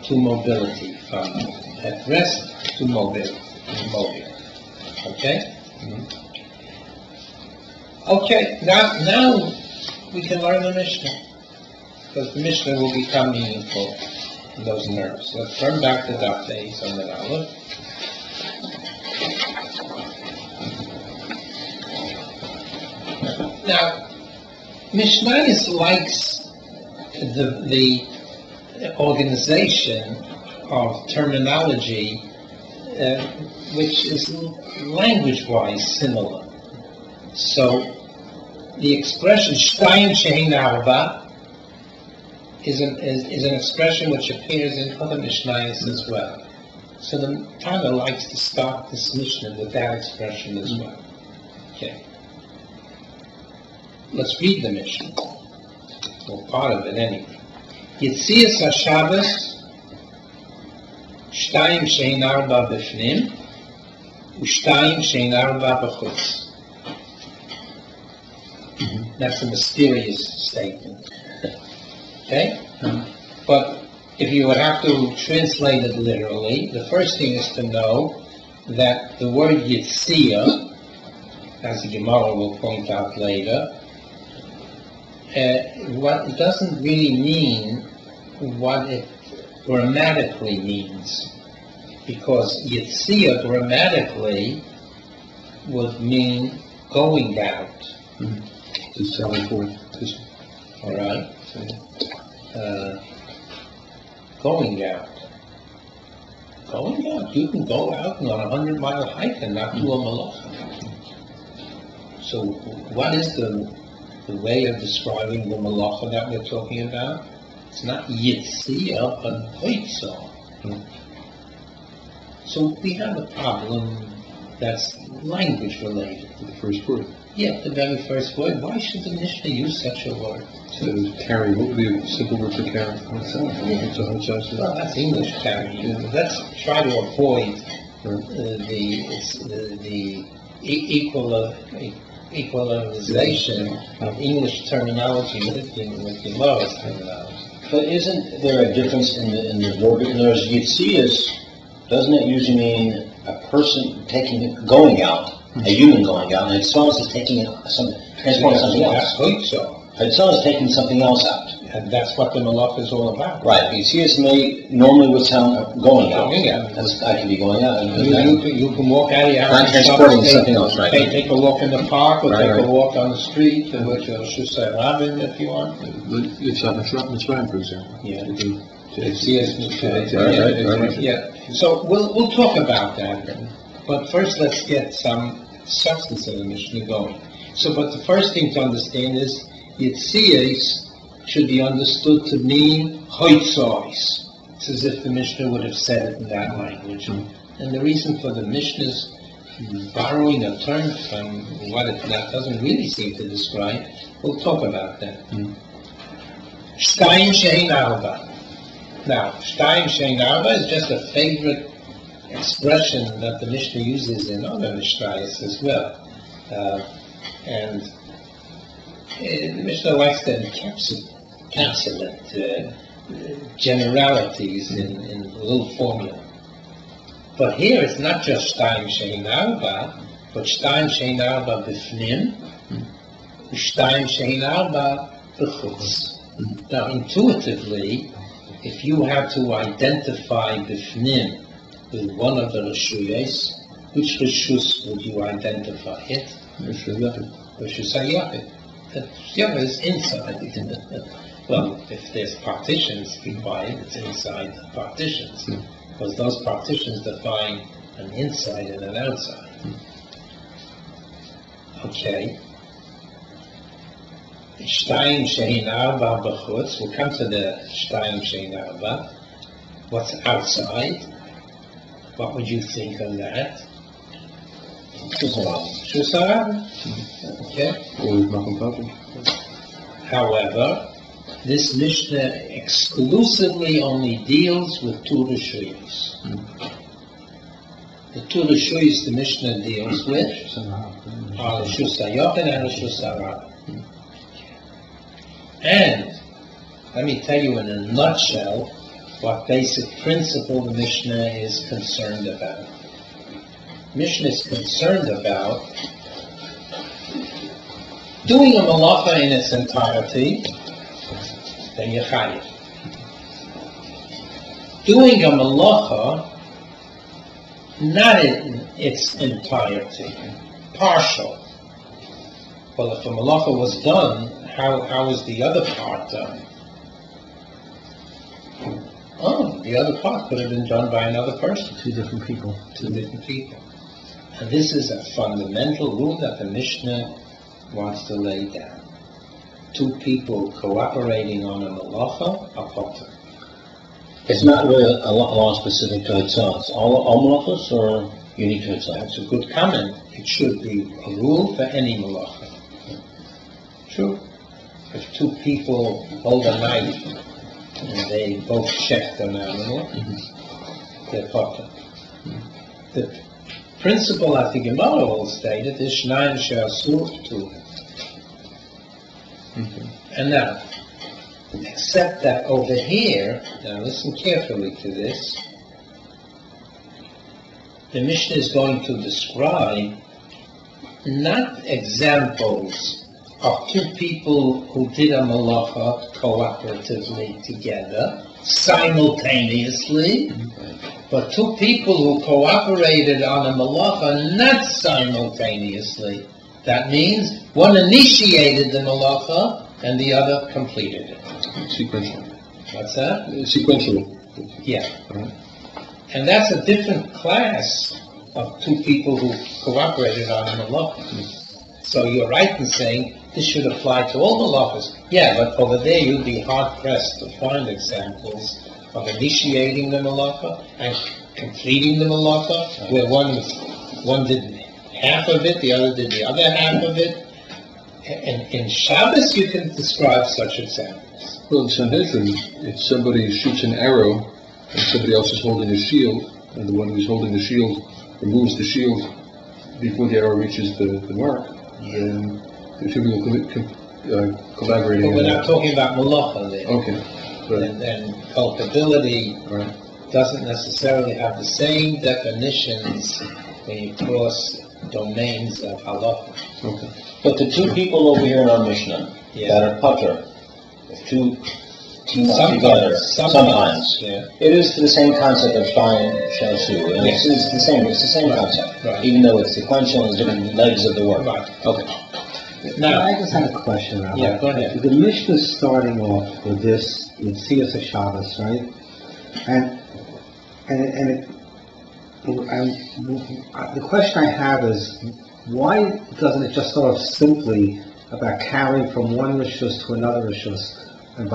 S1: to mobility, from at rest to mobility. Okay? Okay, now we can learn the Mishnah, because the Mishnah will become meaningful in those nerves. Let's turn back to Daf Beis on the Aleph. Now, Mishnah likes the organization of terminology which is language-wise similar. So, the expression "shtayim she'ein arba" is an expression which appears in other Mishnayos as well. So the Tana likes to start this Mishnah with that expression as well. Okay. Let's read the Mishnah, or part of it anyway. Yitzias HaShabbos, shtayim she'ein arba b'fnim, u'shtayim she'ein arba b'chutz. That's a mysterious statement. Okay? But if you would have to translate it literally, the first thing is to know that the word Yitzia, as the Gemara will point out later, what it doesn't really mean what it grammatically means. Because Yitzia grammatically would mean going out.
S4: To sally forth.
S1: All right. Going out. Going out. You can go out on a 100-mile hike and not do a malacha. So, what is the the way of describing the malacha that we're talking about, it's not Yitzia, but Hoitzo. So we have a problem that's language related.
S4: The first word.
S1: Yeah, the very first word. Why should the Mishnah use such a word?
S4: So carry. What would be a simple word for carry? What's that?
S1: Well, that's English carry. Let's try to avoid the equalization of English terminology with Gemara's terminology.
S2: But isn't there a difference in the verb? In other words, Yitziyas, doesn't it usually mean a person going out, a human going out, and Yitziyas is taking transporting something else. Yitziyas is taking something else out.
S1: And that's what the malach is all about.
S2: Right. Yitziyas normally would sound going out. I can be going out.
S1: You can walk out of your house.
S2: Not transporting something else, right?
S1: Take a walk in the park, or take a walk on the street, which should say Rabbi if you want.
S4: But it's not Mitzrayim, for example.
S1: Yeah. Yeah. So we'll talk about that then. But first, let's get some substance of the Mishnah going. So, but the first thing to understand is Yitziyas should be understood to mean Hoitzois. It's as if the Mishnah would have said it in that language. And the reason for the Mishnah's borrowing a term from what it doesn't really seem to describe, we'll talk about that. Shtayim Shein Arba. Now, Shtayim Shein Arba is just a favorite expression that the Mishnah uses in other Mishnayos as well. And the Mishnah likes to encapsulate generalities in a little formula. But here it's not just Shtayim Shein Arba, but Shtayim Shein Arba B'fnim, Shtayim Shein Arba B'chutz. Now, intuitively, if you have to identify B'fnim with one of the Reshuyos, which Reshus would you identify it? Reshus HaYapid. The Yapid is inside. Well, if there's partitions required, it's inside the partitions. Because those partitions define an inside and an outside. Okay. Shtayim Shein Arba B'chutz. We'll come to the Shtayim Shein Arba. What's outside? What would you think of that? Shusara. Okay. However, this Mishnah exclusively only deals with two Reshuyos. The two Reshuyos the Mishnah deals with are Reshus HaYochid and Reshus HaRabbi. And let me tell you in a nutshell what basic principle the Mishnah is concerned about. Mishnah is concerned about doing a malacha in its entirety, then you're chayiv. Doing a malacha not in its entirety, partial. Well, if a malacha was done, how is the other part done? Oh, the other part could have been done by another person.
S5: Two different people.
S1: And this is a fundamental rule that the Mishnah wants to lay down. Two people cooperating on a malacha are potter.
S2: It's not really a law specific to Hitzah. It's all malachas or unique to Hitzah?
S1: That's a good comment. It should be a rule for any malacha. True. If two people hold a knife and they both checked an animal, they're potter. The principle at the Gemara will state it is Shnayim she'asur tu. And now, except that over here, now listen carefully to this, the Mishnah is going to describe not examples of two people who did a malacha cooperatively together, simultaneously, but two people who cooperated on a malacha not simultaneously. That means one initiated the malacha and the other completed it.
S4: Sequential.
S1: What's that?
S4: Sequential.
S1: Yeah. And that's a different class of two people who cooperated on a malacha. So you're right in saying this should apply to all malachas. Yeah, but over there you'd be hard-pressed to find examples of initiating the malacha and completing the malacha, where one did half of it, the other did the other half of it. And in Shabbos you can describe such examples.
S4: Well, in Sanhedrin, if somebody shoots an arrow and somebody else is holding a shield, and the one who's holding the shield removes the shield before the arrow reaches the mark, then the two people collaborating.
S1: But we're not talking about malacha there.
S4: Okay. Right.
S1: And culpability
S4: Right.
S1: doesn't necessarily have the same definitions when you cross domains of halacha.
S4: Okay.
S2: But the two people over here in our Mishnah that are putter, if two team up together, sometimes,
S1: yeah.
S2: it is the same concept of Stein Shalsu, and it's the same concept,
S1: Right.
S2: even though it's sequential and different legs of the work.
S1: Right.
S2: Okay.
S1: Now,
S5: I just had a question, Rabbi.
S1: Yeah, go ahead.
S5: The Mishnah is starting off with this Mesechta Shabbos, right? And the question I have is, why doesn't it just sort of simply about carrying from one rishus to another rishus, and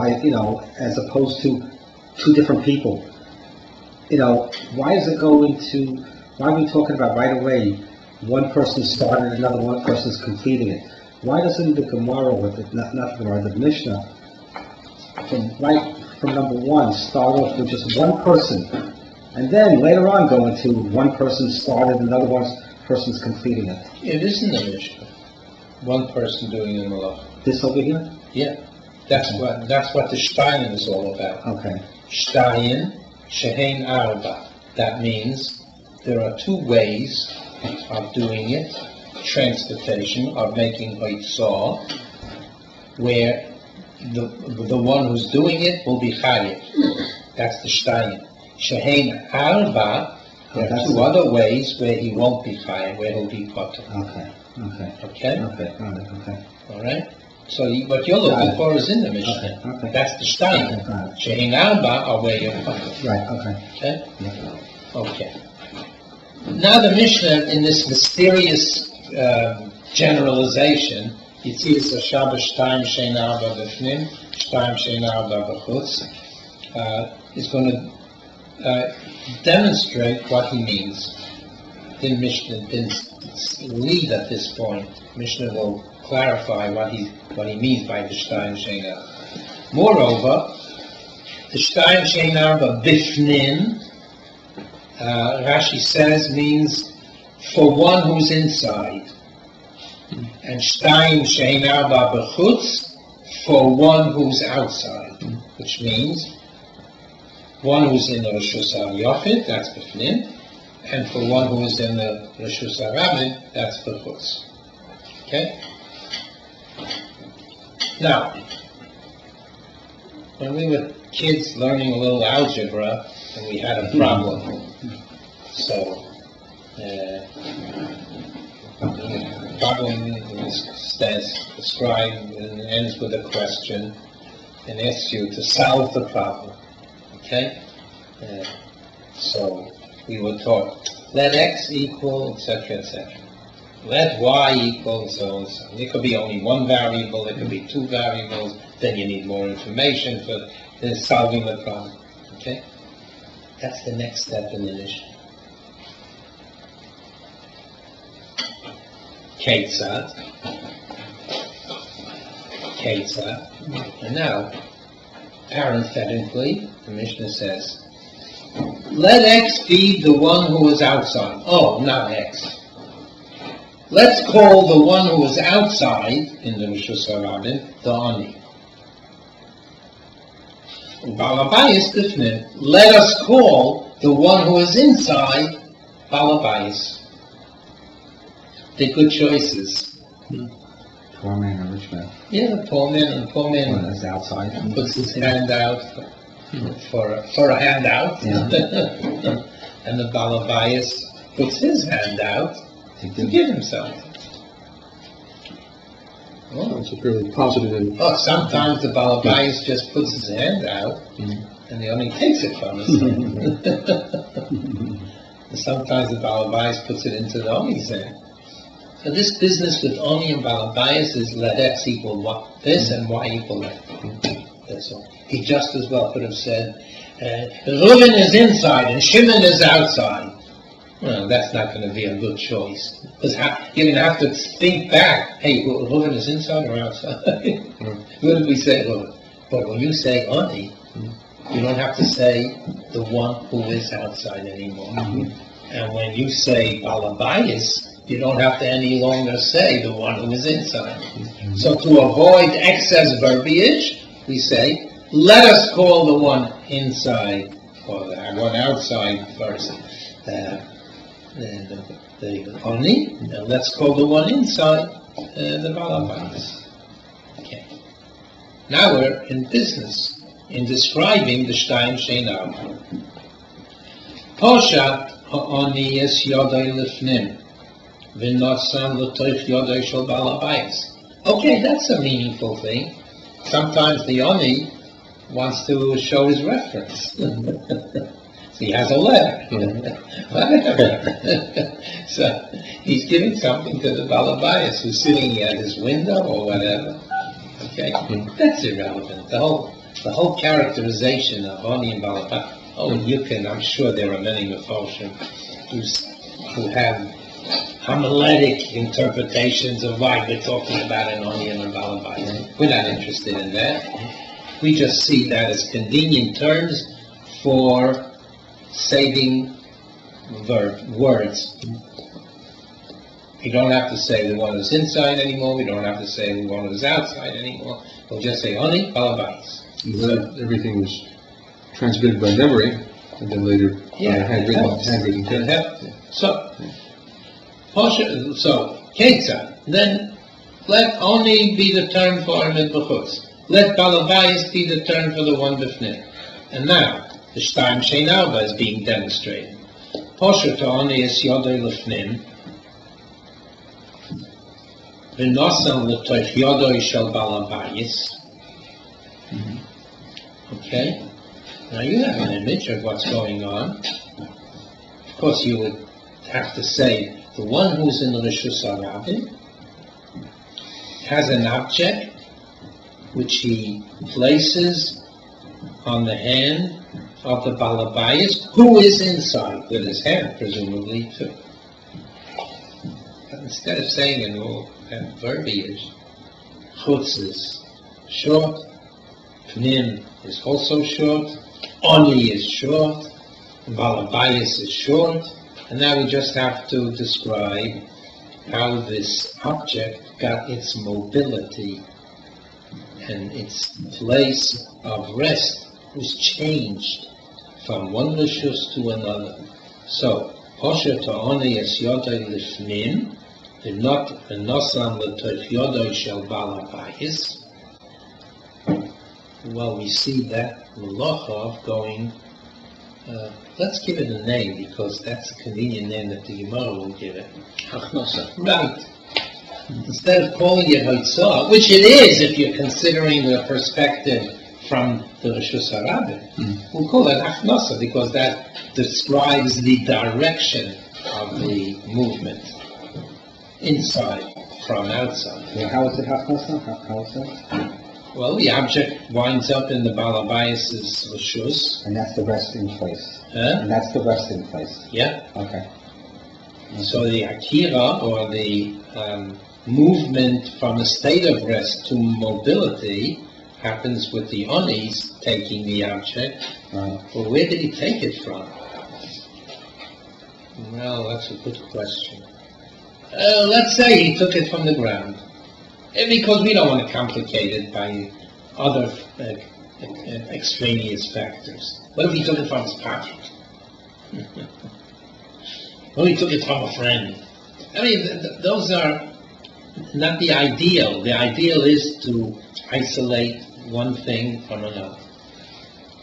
S5: as opposed to two different people? Why does it go into? Why are we talking about right away? One person started, another one person's completing it. Why doesn't the Gemara, not the Gemara, the Mishnah, from number one, start off with just one person, and then later on go into one person started, another person's completing it?
S1: it isn't a Mishnah. One person doing the malacha.
S5: This over here?
S1: Yeah. That's what the Stein is all about.
S5: Okay.
S1: Stein, shehein arba. That means there are two ways of doing it. Transportation, of making hoitzah, where the one who's doing it will be chayiv. That's the Stein. Shehein arba, there are two other ways where he won't be chayiv, where he'll be potter.
S5: Okay.
S1: All right? So what you're looking for is in the Mishnah.
S5: Okay.
S1: That's the Stein. Shehein arba are where you're potter.
S5: Right, okay.
S1: Okay? Okay. Now the Mishnah, in this mysterious generalization, Yitzias Shabbos Shtaim Shein Arba B'fnim, Shtaim Shein Arba B'chutz, is going to demonstrate what he means. The Mishnah didn't lead at this point. Mishnah will clarify what he means by the Shtaim Shein Arba. Moreover, the Shtaim Shein Arba B'fnim, Rashi says, means for one who's inside, and Shtaim Shein Arba B'chutz, for one who's outside, which means one who's in the Rishus HaYochid, that's B'fnim, and for one who is in the Rishus HaRabbi, that's B'chutz. Okay? Now, when we were kids learning a little algebra, and we had a problem, so the problem stands described and ends with a question and asks you to solve the problem. Okay? So we were taught, let x equal, etc., etc. Let y equal, and so on and so on. It could be only one variable, it could be two variables, then you need more information for solving the problem. Okay? That's the next step in the mission. Ketzad. And now, parenthetically, the Mishnah says, let x be the one who is outside. Oh, not x. Let's call the one who is outside in the Rishus HaRabbi the Ani. Balabayis Tifnim. Let us call the one who is inside Balabayis. They're good choices.
S5: Poor man and rich man.
S1: Yeah, the poor man
S5: Is outside.
S1: puts his hand out for a handout,
S5: Yeah.
S1: and the Balabayis puts his hand out to give himself. Oh.
S4: It's a fairly positive.
S1: Sometimes the Balabayis just puts his hand out, and he only takes it from us. And sometimes the Balabais puts it into the Oni's hand. So this business with Oni and Balabayas is let X equal what this and Y equal that. That's all. He just as well could have said, Reuven is inside and Shimon is outside. Well, that's not going to be a good choice. Because you're going to have to think back, hey, Reuven is inside or outside? What did we say, Reuven? But when you say Oni, you don't have to say the one who is outside anymore. And when you say Balabayas, you don't have to any longer say the one who is inside. So to avoid excess verbiage, we say, let us call the one inside, or the one outside first, the Oni, and let's call the one inside the Balabayas. Okay. Now we're in business, in describing the Shtayim Sheinav. Poshat ha'oni es yodai lifnim. Okay, that's a meaningful thing. Sometimes the Oni wants to show his reference. So he has a letter. So he's giving something to the Balabayas who's sitting at his window or whatever. Okay, that's irrelevant. The whole characterization of Oni and Balabayas. Oh, I'm sure there are many Mefarshim who have homiletic interpretations of why we're talking about an Oni and a Balabayas. We're not interested in that. We just see that as convenient terms for saving words. We don't have to say the one who's inside anymore. We don't have to say the one who's outside anymore. We'll just say Oni, Balabayas.
S4: Everything was transmitted by memory, and then later handwritten text.
S1: So, Ketzah, then let Oni be the term for him in B'chutz. Let Balabayas be the term for the one B'fnei. And now, the Shtayim Sheinalba is being demonstrated. Poshet Oni es Yodai L'fnim, V'nosan L'toich Yodai Shel Balabayas. Okay? Now you have an image of what's going on. Of course, you would have to say, the one who's in the Rishus HaRabbi has an object which he places on the hand of the Balabayas, who is inside, with his hand, presumably, too. But instead of saying in all that verbiage, Chutz is short, Pnim is also short, Oni is short, Balabayas is short, and now we just have to describe how this object got its mobility and its place of rest was changed from one rishus to another. So, Poshet ha'oni es yodai lifnim, v'nosan l'toich yodai shel Balabayas. Well, we see that malacha of going. Let's give it a name, because that's a convenient name that the Gemara will give it. Right. Instead of calling it Hoitzah, which it is if you're considering the perspective from the Rishus HaRabbi, we'll call it Achnasa, because that describes the direction of the movement, inside from outside.
S5: Yeah, how is it Achnasa? How is it?
S1: Well, the object winds up in the Balabayas' Rishus.
S5: And that's the resting place.
S1: Huh?
S5: And that's the resting place.
S1: Yeah.
S5: Okay.
S1: So the Akira, or the movement from a state of rest to mobility, happens with the Onis taking the object.
S5: Right.
S1: Well, where did he take it from? Well, that's a good question. Let's say he took it from the ground. Because we don't want to complicate it by other extraneous factors. What if he took it from his pocket? What if he took it from a friend? I mean, those are not the ideal. The ideal is to isolate one thing from another.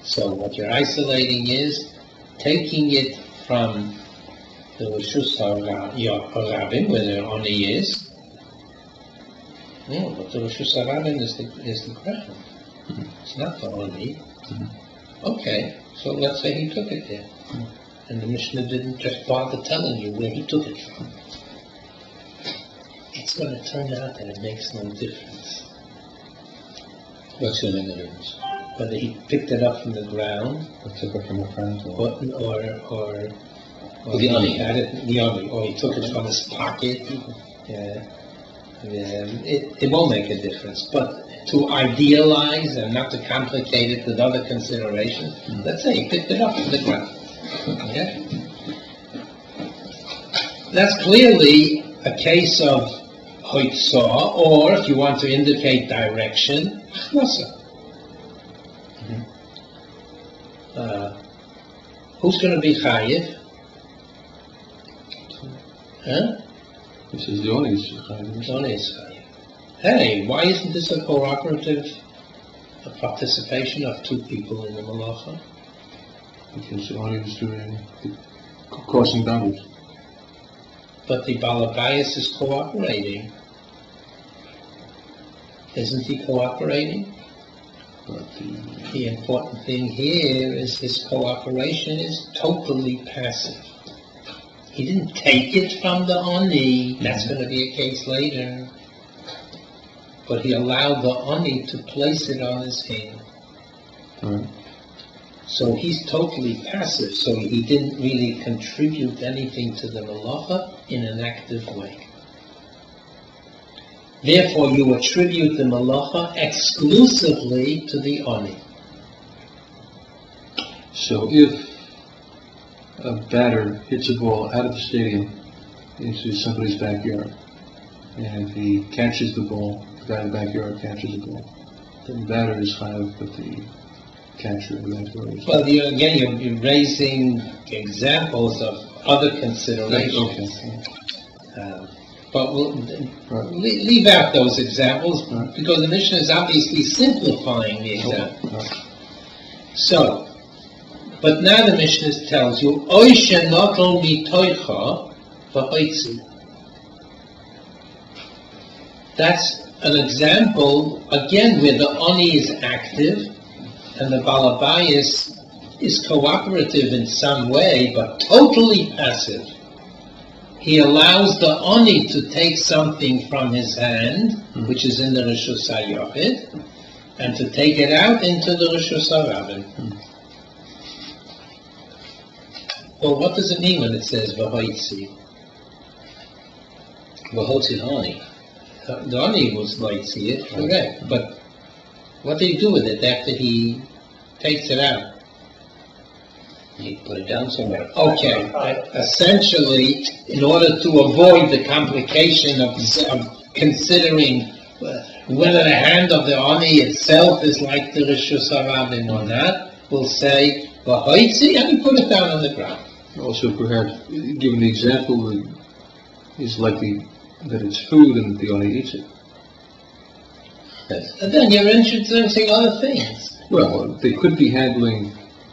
S1: So what you're isolating is taking it from the Rishus HaRabbi, where the Oni is. No, but the Rishus HaRabbi is the ground. It's not the Oni. Okay, so let's say he took it there. And the Mishnah didn't just bother telling you where he took it from. going to turn out that it makes no difference.
S2: What's going to make a difference?
S1: Whether he picked it up from the ground,
S5: Or took it from a friend.
S1: or
S2: The
S1: he
S2: ani.
S1: had it, the ani, or he took it from his pocket. It won't make a difference. But to idealize and not to complicate it with other considerations, let's say he picked it up from the ground. Okay? That's clearly a case of hoitzah, or if you want to indicate direction, achnasa. Who's going to be chayiv? Huh?
S4: He says the only is
S1: Only is chayiv. Hey, why isn't this a cooperative participation of two people in the malacha?
S4: because the only was doing crossing boundaries.
S1: But the balabayas is cooperating. Isn't he cooperating?
S4: But
S1: The important thing here is his cooperation is totally passive. He didn't take it from the Oni. That's going to be a case later. But he allowed the Oni to place it on his hand.
S4: Right.
S1: So he's totally passive. So he didn't really contribute anything to the malacha in an active way. Therefore, you attribute the malacha exclusively to the Oni.
S4: So if a batter hits a ball out of the stadium into somebody's backyard, and he catches the ball, the guy in the backyard catches the ball, then the batter is chayav, but the catcher in the backyard is.
S1: Well, you're raising examples of other considerations.
S4: Okay.
S1: But we'll leave out those examples
S4: Right.
S1: because the Mishnah is obviously simplifying the example.
S4: Right.
S1: So, but now the Mishnah tells you, Oy shenotol mitoicha v'oitzi. That's an example, again, where the Oni is active and the Balabayas is cooperative in some way, but totally passive. He allows the Oni to take something from his hand, which is in the Rishus HaYochid, and to take it out into the Rishus HaRabin. Well, what does it mean when it says V'hoitzi?
S2: V'hotzi ha'ani.
S1: The Ani was Loitzi it, correct. But what do you do with it after he takes it out?
S2: You put it down somewhere.
S1: Okay, essentially, in order to avoid the complication of considering whether the hand of the Ani itself is like the Rishus HaRabin or not, we'll say, V'hoitzi, and we put it down on the ground.
S4: Also, perhaps, given the example, is likely that it's food and that the Oni eats it.
S2: Yes.
S1: And then you're introducing other things.
S4: Well, they could be handling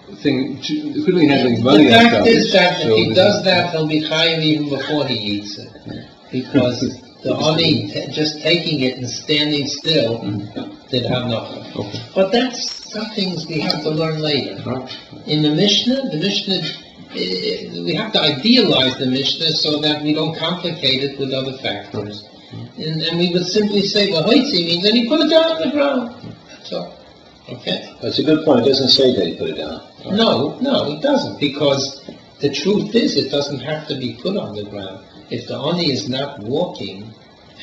S4: money
S1: The
S4: on
S1: fact is that
S4: so
S1: if he
S4: there's
S1: does
S4: a-
S1: that, he'll be chayiv even before he eats it. Because the Ani, just taking it and standing still, did have nothing.
S4: Okay.
S1: But that's some things we have to learn later.
S4: Right.
S1: In the Mishnah, we have to idealize the Mishnah so that we don't complicate it with other factors. And we would simply say, well, hoitzi means that he put it down on the ground. So, okay.
S2: That's a good point. It doesn't say that he put it down.
S1: No, it doesn't, because the truth is it doesn't have to be put on the ground. If the Ani is not walking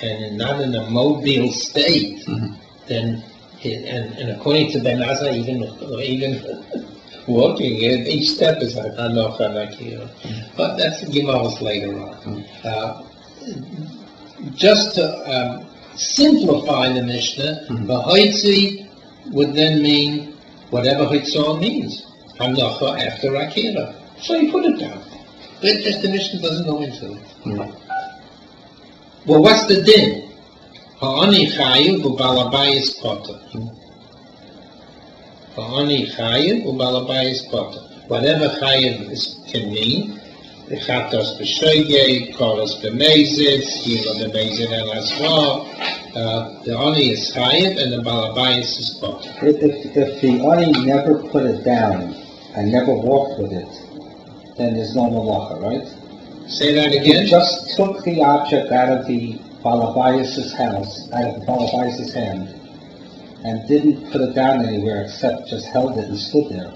S1: and not in a mobile state, then, and according to Ben Azza, even walking, each step is like hanocha nakira. But that's the Gemara's later on. Just to simplify the Mishnah, V'hoitzi would then mean whatever Hitzah means. Hanocha after Akira. So you put it down. But just the Mishnah doesn't go into it. Well, what's the din? Ha'ani chayiv u'balabayis potter. Ha'ani chayiv u'balabayis potter. Whatever chayiv can mean, Chatos b'shoygei, koros b'mezid, skila b'mezid el asra. The Ani is chayiv and the balabayis is potter.
S5: If the Ani never put it down and never walked with it, then there's no malacha, right?
S1: Say that
S5: If he
S1: again.
S5: just took the object out of the Balabayas' house out of Balabayas' hand and didn't put it down anywhere except just held it and stood there?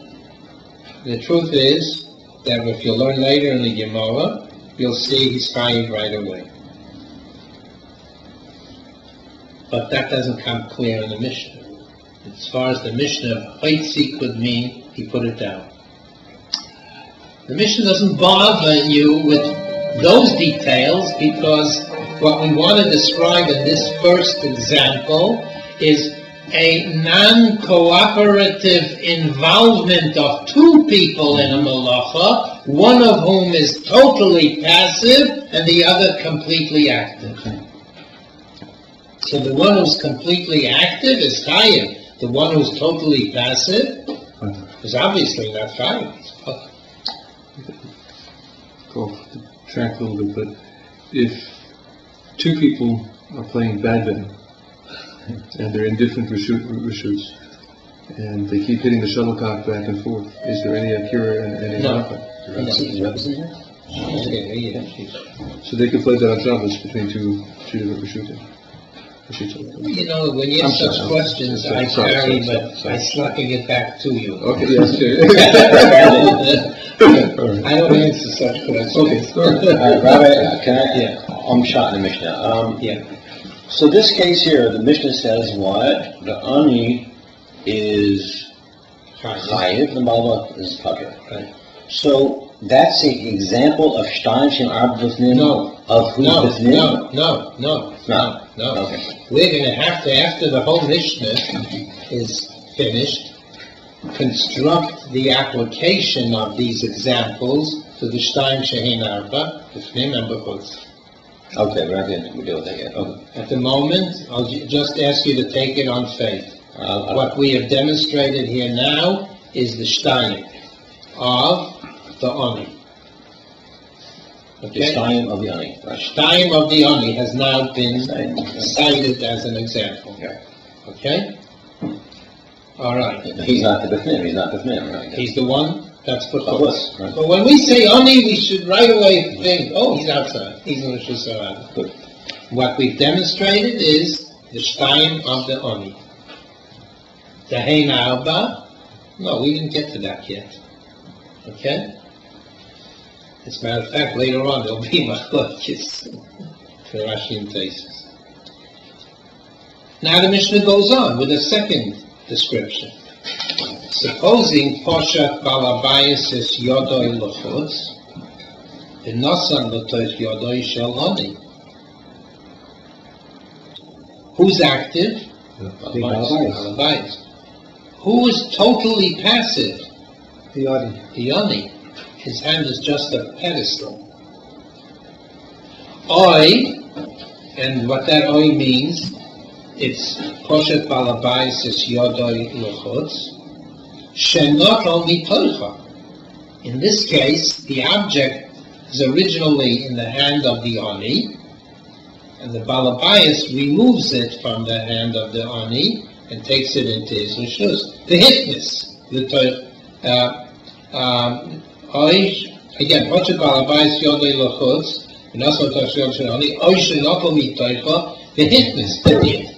S1: The truth is that if you learn later in the Gemara, you'll see he's chayiv right away. But that doesn't come clear in the Mishnah. As far as the Mishnah, Haitzi could mean he put it down. The Mishnah doesn't bother you with those details because what we want to describe in this first example is a non-cooperative involvement of two people in a malacha, one of whom is totally passive and the other completely active. So the one who's completely active is chayiv. The one who's totally passive is obviously not chayiv.
S4: Go off the track a little bit, but if two people are playing badminton and they're in different rishus and they keep hitting the shuttlecock back and forth, is there any akira and any halacha? So they can play that on Shabbos between two different rishutim.
S1: You know, when you have such questions, I carry, but I slugging it back to you.
S4: Okay, yes,
S1: I don't answer such questions.
S4: Okay,
S2: Rabbi, can I?
S1: Yeah.
S2: I'm shot in the Mishnah.
S1: Yeah.
S2: So this case here, the Mishnah says what? The ani is chayiv, the malva is pater.
S1: Right.
S2: So that's an example of shtayim shem arba b'fnim?
S1: No.
S2: Of who's b'fnim?
S1: No.
S2: Okay.
S1: We're going to have to, after the whole Mishnah is finished, construct the application of these examples to the Shtayim Shehin Arba, B'fnim and B'chutz.
S2: Okay, we're not going to deal with that yet. Okay.
S1: At the moment, I'll just ask you to take it on faith. What we have demonstrated here now is the Shtayim of the Oni.
S2: The
S1: Okay?
S2: shtayim of the ani. Right.
S1: Shtayim of the Oni has now been cited as an example.
S2: Okay.
S1: Okay? All right.
S2: He's not the b'fnim. He's not b'fnim, right?
S1: He's the one that's put
S2: Of course, right.
S1: But when we say Oni, we should right away think, oh, he's outside. He's in the Shusarad.
S2: Good.
S1: What we've demonstrated is the Shtayim of the Oni. The Hein Arba, no, we didn't get to that yet. Okay? As a matter of fact, later on there'll be machlokes for Rashi and Taisus. Now the Mishnah goes on with a second description. Supposing Poshat Balabayas is Yodoi L'chutz, V'nosan L'toich Yodoi Shel Oni. Who's active? Balabayas. Who is totally passive?
S5: The Oni.
S1: The Oni. His hand is just a pedestal. Oi, and what that oi means, it's Poshet Balabais is Yodoi L'chutz, Shenot only Toicha. In this case, the object is originally in the hand of the Oni, and the Balabais removes it from the hand of the Oni and takes it into his Rishus. The hitness, the again, Poshet Balabais Yodoi L'chutz, and also Oni, Oi Shenot only Toicha, the hitness, the hit.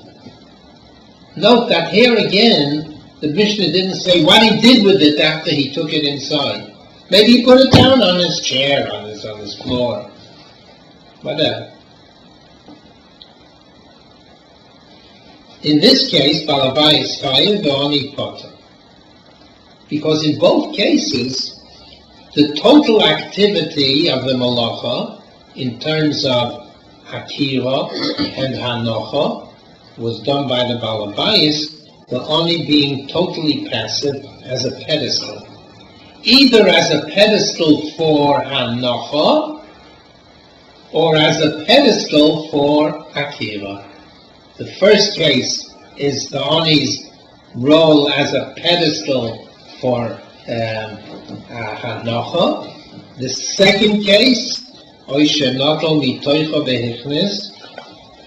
S1: Note that here again, the Mishnah didn't say what he did with it after he took it inside. Maybe he put it down on his chair, on his floor. Whatever. In this case, Balabai is chayiv, the Oni potter. Because in both cases, the total activity of the malacha, in terms of Akira and Hanocha, was done by the Balabayas, the Oni being totally passive as a pedestal. Either as a pedestal for Hanocha, or as a pedestal for Akira. The first case is the Oni's role as a pedestal for Hanocha. The second case, Oishenotol mitoicha behichnis,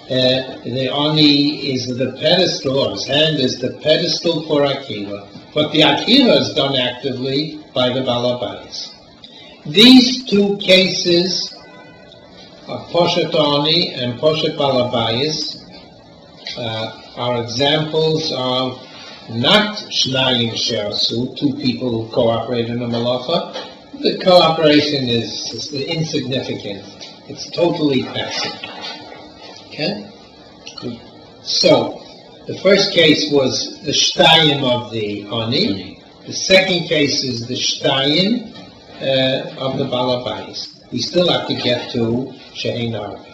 S1: the Oni is the pedestal, or his hand is the pedestal for Akira. But the Akira is done actively by the Balabais. These two cases Poshet Oni and Poshet Balabayis are examples of not Shnayim She'asu, two people who cooperate in a malacha. The cooperation is insignificant. It's totally passive. Okay? So, the first case was the Shtayim of the Oni. The second case is the Shtayim of the Balabayis. We still have to get to Shehin Arbi.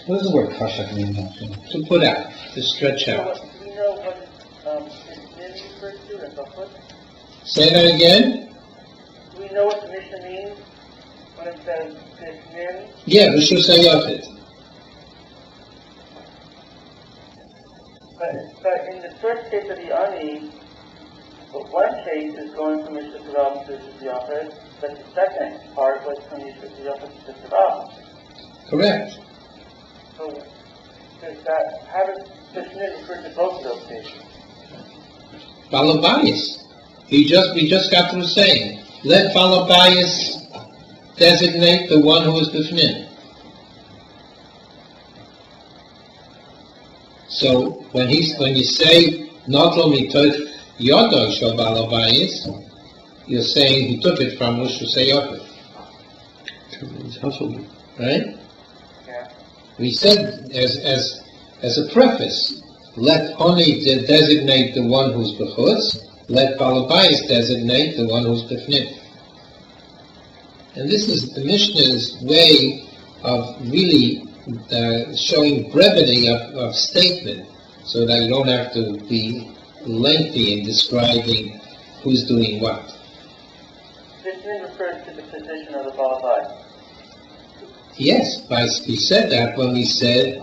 S5: What does the word kasha mean, actually?
S1: To put out, to stretch out.
S3: Do we know what Mishnah refers to as Bachut?
S1: Say that again?
S3: Do we know what the Mishnah means when it says Bifnim?
S1: Yeah, Rishus HaYochid.
S3: But in the first case of the Ani, one case is going from Mishnah Torah to Yachid, but the second part was from Mishnah Yachid to Torah.
S1: Correct.
S3: So, does that, how does Mishnah refer to both of those cases?
S1: Balabayis. We just got through saying, let Balabayis designate the one who is Bifnim. So when you say Notlo Mitoch Yodo Shel Balabayis, you're saying he took it from Rishus HaYochid. Right?
S3: Yeah.
S1: We said as a preface, let Oni designate the one who's Bechutz, let Balabayis designate the one who's Bifnim. And this is the Mishnah's way of really showing brevity of statement, so that you don't have to be lengthy in describing who's doing what.
S3: Mishnah refers to the position of the Balabai.
S1: Yes, we said that when we said,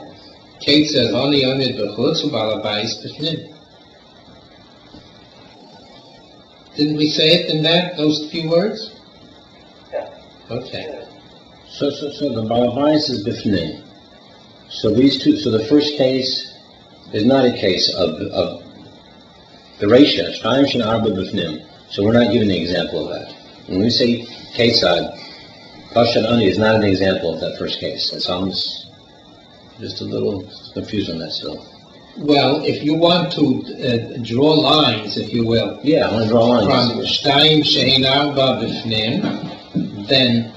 S1: Kate says, Oni Omid Bechutz u'Balabayis Bifnim. Didn't we say it in those few words?
S3: Yeah.
S1: Okay.
S2: So the Balabayis is Bifnim. So these two, so the first case is not a case of the Reisha, Shtayim Shin Arba Bifnim. So we're not giving the example of that. When we say Kesad, Kashan Ani is not an example of that first case. That sounds just a little confused on that still.
S1: Well, if you want to draw lines, if you will,
S2: Yeah, I want to draw lines.
S1: from Shtayim Shein Arba Bifnim, then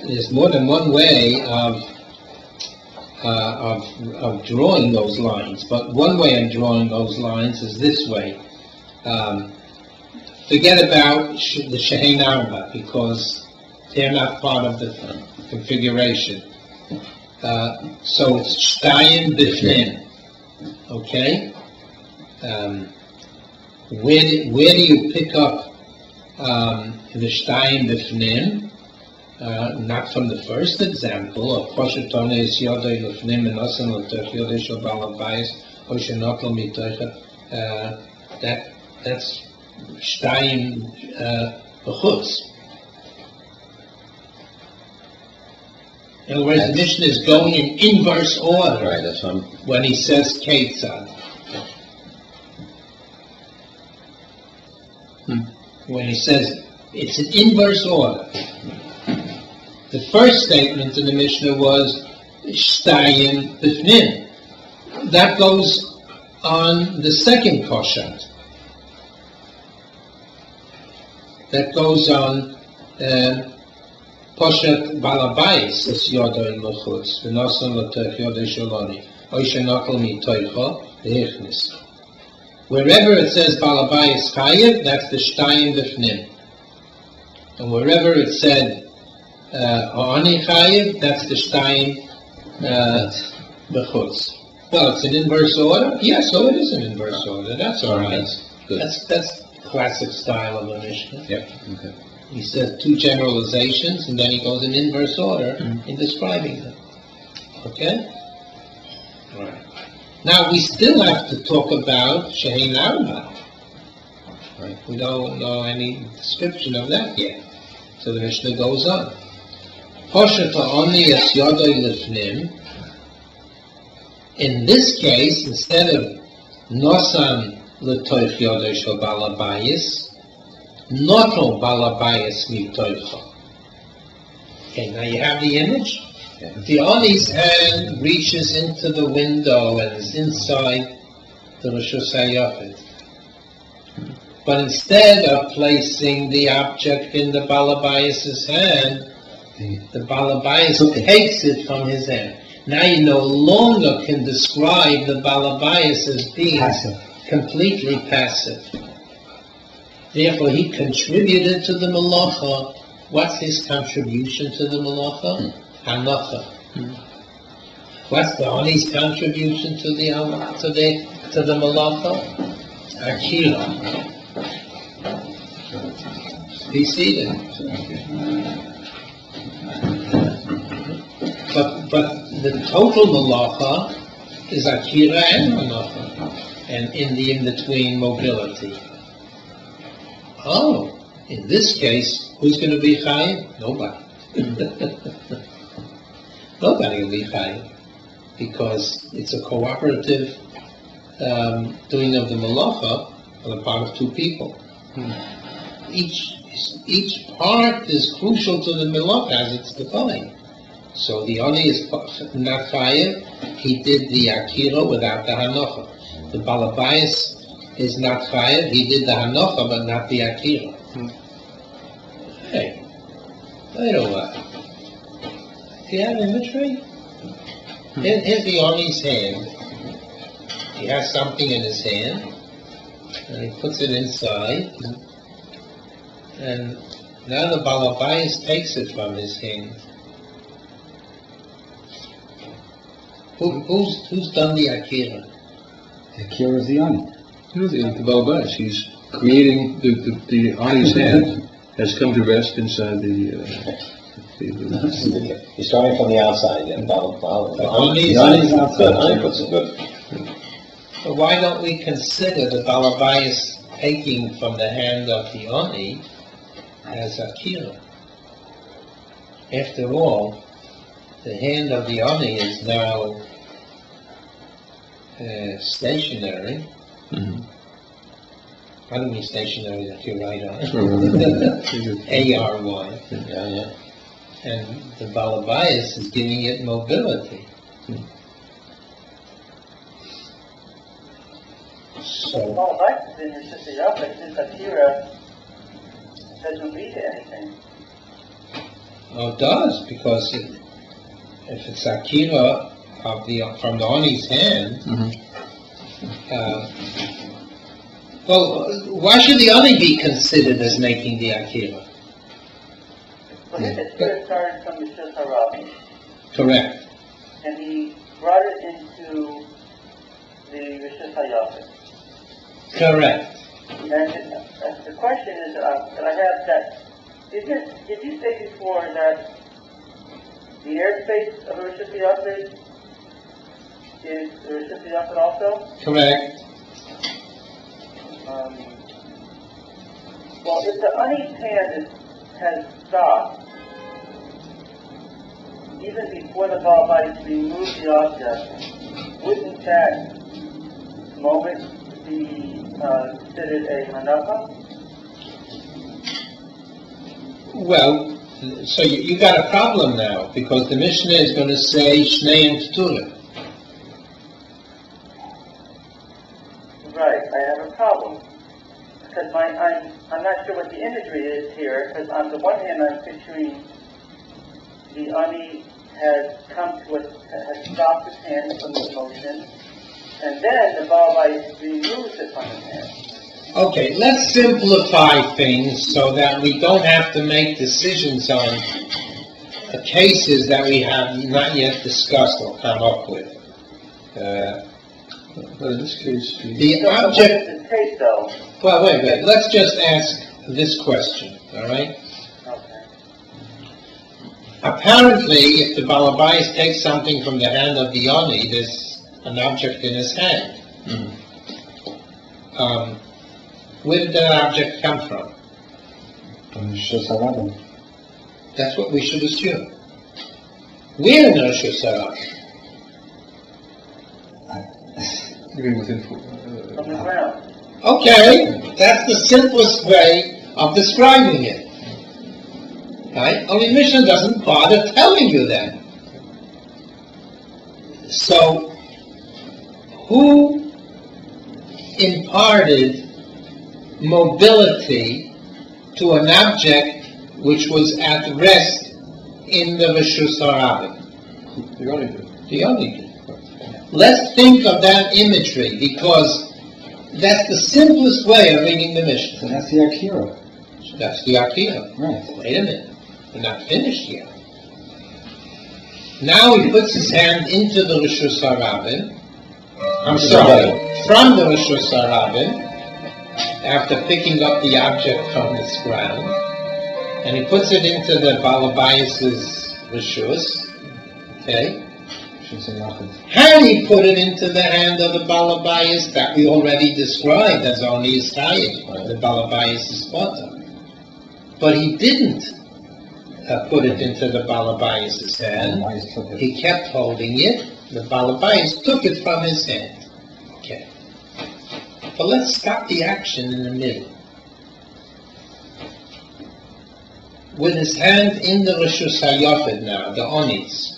S1: there's more than one way of drawing those lines. But one way of drawing those lines is this way. Forget about the Shehin Arba, because they're not part of the configuration. So it's Shtayim Bifnim. Okay? Where do you pick up the Shtayim Bifnim? Not from the first example of Poshet Tone is Yodei Lefnim and Osan L'Tech Yodei Shel Balabayis or Shenot Lo Mitocha. That's Shtayim B'chutz. In other words, the Mishnah is going in inverse order.
S2: Right, that's what I'm...
S1: When he says Ketzad. When he says it's an inverse order. The first statement in the Mishnah was Shtayim Bifnim. That goes on the second poshat. That goes on poshat Balabayis es Yodei L'chutz v'nosan l'tech Yodei Shaloni oisha nokol mitoicha v'hichnis. Wherever it says Balabayis Chayev, that's the Shtayim Bifnim. And wherever it said Ani Chayev, that's the Shtayim B'chutz. Well, it's an inverse order? Yeah, so it is an inverse order. That's all right. That's classic style of a Mishnah.
S2: Yep, okay.
S1: He says two generalizations, and then he goes in inverse order in describing them. Okay? All right. Now, we still have to talk about Shehin Arba. Right? We don't know any description of that yet. So the Mishnah goes on. Poshet Oni es Yodei Lefnim. In this case, instead of Nosan L'Toich Yodei Shel Balabayis, Noto Balabayis Mitoicha. Okay, now you have the image. The Ani's hand reaches into the window and is inside the Rosh Hashanah. But instead of placing the object in the Balabayas' hand, the Balabayas takes it from his hand. Now you no longer can describe the Balabayas as being completely passive. Therefore, he contributed to the Malacha. What's his contribution to the Malacha? Hanacha. What's the Ani's contribution to the Malacha? Akira. Be seated. But the total Malacha is Akira and Hanacha, and in the in-between mobility. Oh, in this case, who's going to be Chayiv? Nobody. Nobody will be Chayiv, because it's a cooperative doing of the Malacha on the part of two people. Each part is crucial to the Malacha as it's defined. So the Ani is not Chayiv, he did the Akira without the Hanacha. The Balabayas is not Chayiv, he did the Hanacha but not the Akira. Hey, wait a while. Do you have imagery? Here's the Ani's hand. He has something in his hand, and he puts it inside, and now the Balabayas takes it from his hand. Who's done the Akira?
S5: The Akira is the Ani.
S4: The Balabayas, he's creating the Ani's hand has come to rest inside the
S2: He's starting from the outside, and
S1: The
S2: Ani's outside. Ani puts it good.
S1: But why don't we consider the Balabayas taking from the hand of the Ani as Akira? After all, the hand of the Ani is now stationary. I don't mean stationary that you write on. A-R-Y.
S2: Yeah.
S1: And the Balabayas is giving it mobility. So,
S3: Well, like in your sister Yafet, this Akira doesn't lead to anything.
S1: well, it does, because if it's Akira from the Ani's hand, well, why should the Ani be considered as making the Akira?
S3: So his Akira started from the Rabbi,
S1: Correct.
S3: and he brought it into the Rosh Hashanah.
S1: Correct.
S3: And the question is that I have that, did you say before that the airspace of the Rosh Hashanah is the Rosh Hashanah also?
S1: Correct.
S3: Well, if the Ani's hand has stopped, even before the Balabais removed the object, wouldn't that moment be considered a Hanaka?
S1: Well, so you got a problem now, because the Mishnah is going to say Shnei and Keturah.
S3: Right, I have a problem. Because I'm not sure what the imagery is here, because on the one hand I'm picturing the Ani has stopped his hand from the motion, and then the Balabais removes it from his hand.
S1: Okay, let's simplify things so that we don't have to make decisions on cases that we have not yet discussed or come up with.
S4: But in this case,
S1: The object...
S3: The case, though.
S1: Well, wait. Let's just ask this question, all right?
S3: Okay.
S1: Apparently, if the Balabais takes something from the hand of the Ani, there's an object in his hand. Where did that object come from?
S5: From Rosh Hashanah.
S1: That's what we should assume. Where in the Rosh Hashanah?
S4: even within
S3: From the ground.
S1: Okay, that's the simplest way of describing it. Right? Only Mishnah doesn't bother telling you that. So, who imparted mobility to an object which was at rest in the Rishus HaRabim?
S4: The only thing.
S1: The only thing. Let's think of that imagery, because that's the simplest way of reading the Mishnah.
S5: So that's the Akira.
S1: That's the Akira.
S5: Right.
S1: Wait a minute. We're not finished yet. Now he puts his hand into the Rishus HaRabim. I'm sorry, from the Rishus HaRabim, after picking up the object from its ground, and he puts it into the Balabayas's Rishus. Okay? How do he put it into the hand of the Balabayas that we already described as only his tayyid, the Balabayas' potter? But he didn't put it into the Balabayas' hand. He kept holding it. The Balabayas took it from his hand. Okay. But let's stop the action in the middle. With his hand in the Rishus HaYofed now, the Onis.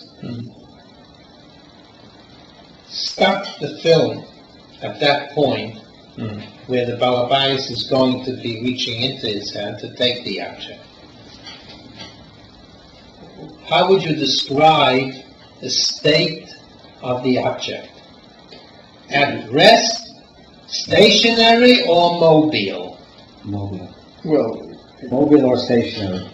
S1: Stop the film at that point where the Balabayas is going to be reaching into his hand to take the object. How would you describe the state of the object? At rest, stationary, or mobile?
S5: Mobile.
S4: Well,
S5: Mobile or stationary?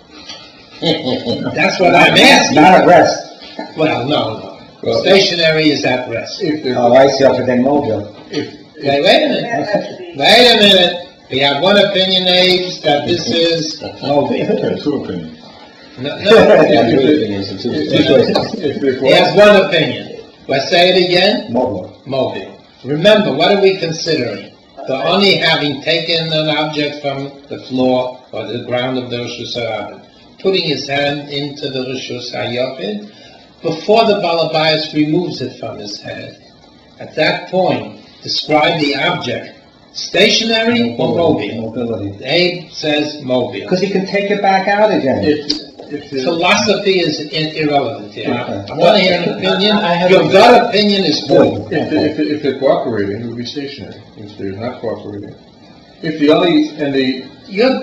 S1: That's what I'm asking.
S5: Not at rest.
S1: Well, no.
S4: Well,
S1: stationary is at rest.
S4: if they're,
S5: Oh, I see. Okay, then mobile.
S1: Wait a minute. Wait a minute. We have one opinion, Abe, that this is mobile.
S2: Two opinions.
S1: No,
S4: if they're
S1: he has one opinion. Let's say it again.
S5: Mobile.
S1: Mobile. Remember, what are we considering? The only having taken an object from the floor or the ground of the Rishus HaRabim, putting his hand into the Rishus HaYofed, before the Balabayas removes it from his hand. At that point, describe the object, stationary or mobile?
S5: Mobility.
S1: Abe says mobile.
S5: Because he can take it back out again.
S4: if the,
S1: Philosophy is irrelevant here.
S5: Okay.
S1: I want to hear an opinion. Your gut opinion is good.
S4: if they're cooperating, it would be stationary. If they're not cooperating, if the only and the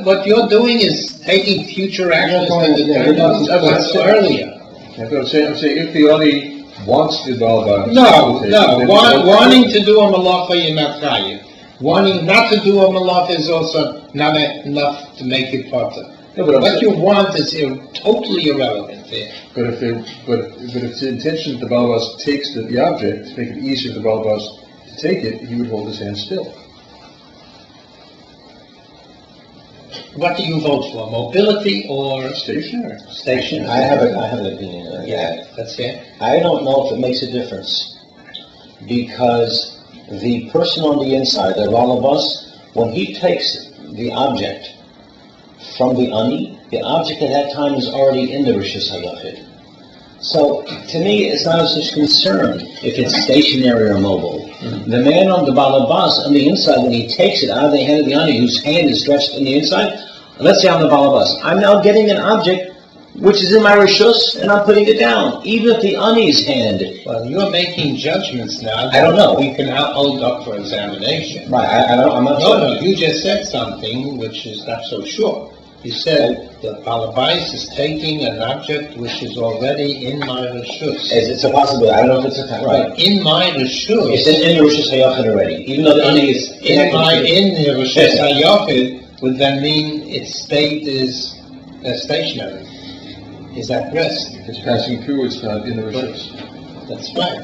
S1: What you're doing is taking future actions to determine what's earlier.
S4: I'm saying if the only wants the Balabayas,
S1: Wanting to do a malacha, you're not chayiv. Wanting not to do a malacha is also not enough to make it potter. What you want is totally irrelevant there.
S4: But if the intention that the Balabayas takes the object to make it easier for the Balabayas to take it, he would hold his hand still.
S1: What do you vote for? Mobility or
S4: Stationary.
S1: stationary?
S2: I have an opinion on that.
S1: Yeah, that's it.
S2: I don't know if it makes a difference, because the person on the inside, the Balabas, when he takes the object from the ani, the object at that time is already in the Rishus HaYofed. So, to me, it's not as much concern if it's stationary or mobile. The man on the Balabas on the inside, when he takes it out of the hand of the ani, whose hand is stretched in the inside, let's say I'm the Balabas, I'm now getting an object which is in my Rishus, and I'm putting it down, even if the ani's hand.
S1: Well, you're making judgments now.
S2: I don't know.
S1: We can hold up for examination.
S2: Right, I'm not sure.
S1: No, you just said something which is not so sure. You said the Balabais is taking an object which is already in my Rishus.
S2: It's a possibility. I don't know if it's a fact. Right.
S1: But in my Rishus,
S2: It's in the Rishus HaYofed already, even though the ani is
S1: in the Rishus HaYofed would then mean its state is stationary. Is at rest.
S4: If it's passing through, it's not in the Rishus.
S1: That's right.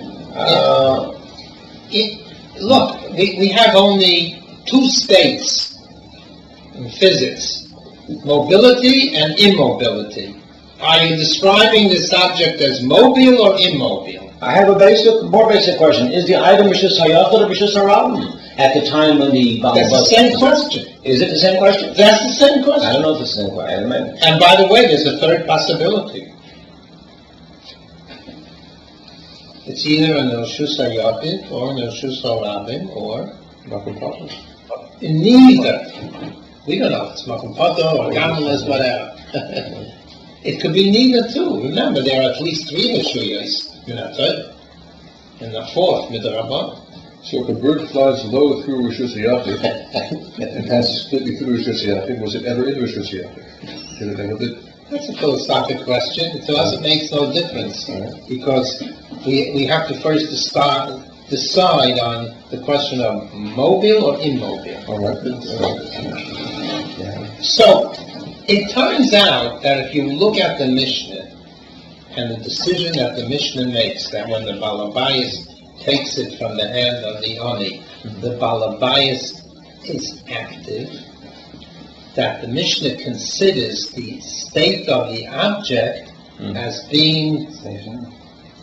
S1: Look, we have only two states in physics. Mobility and immobility. Are you describing this object as mobile or immobile?
S2: I have a more basic question. Is the item Rishus HaYofed or Rishus HaRabim at the time when the
S1: That's the same question.
S2: Is it the same question?
S1: That's the same question.
S2: I don't know if it's the same question.
S1: And by the way, there's a third possibility. It's either an Rishus HaYofed or an Rishus HaRabim or
S4: Makom Pater.
S1: neither. We don't know if it's Makom Pater or Gamalas, whatever. It could be neither too. Remember, there are at least 3 Rishuyos in a third, and the 4th with the Rabbi.
S4: So if a bird flies low through Rosh Hashanah and passes completely through Rosh Hashanah, was it ever in Rosh Hashanah? Did it ever did?
S1: That's a philosophic question. To us, it makes no difference because we have to first decide on the question of mobile or immobile.
S4: All right.
S1: So it turns out that if you look at the Mishnah and the decision that the Mishnah makes, that when the Balabayas takes it from the hand of the Ani, the Balabayas is active, that the Mishnah considers the state of the object as being in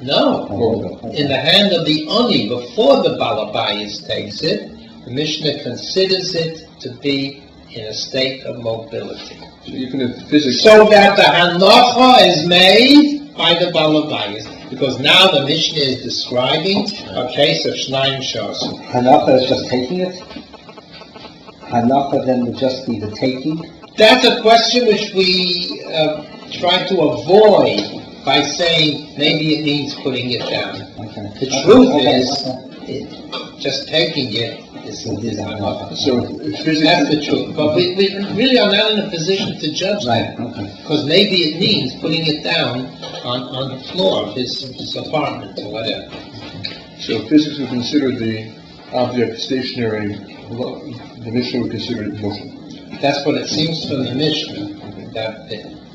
S1: the hand of the Ani before the Balabayas takes it. The Mishnah considers it to be in a state of mobility.
S4: So even if physics...
S1: So that the Hanocha is made by the Balabayas, because now the Mishnah is describing a case of Shnayim Shasu.
S5: Hanacha is just taking it? Hanacha then would just be the taking?
S1: That's a question which we try to avoid by saying maybe it means putting it down.
S5: Okay.
S1: The truth is, just taking it is Hanacha.
S4: So physics...
S1: That's the truth. But we really are not in a position to judge that. Because maybe it means putting it down on the floor of his apartment or whatever.
S4: So physics would consider the object stationary, the Mishnah would consider it motion.
S1: That's what it seems from the Mishnah, that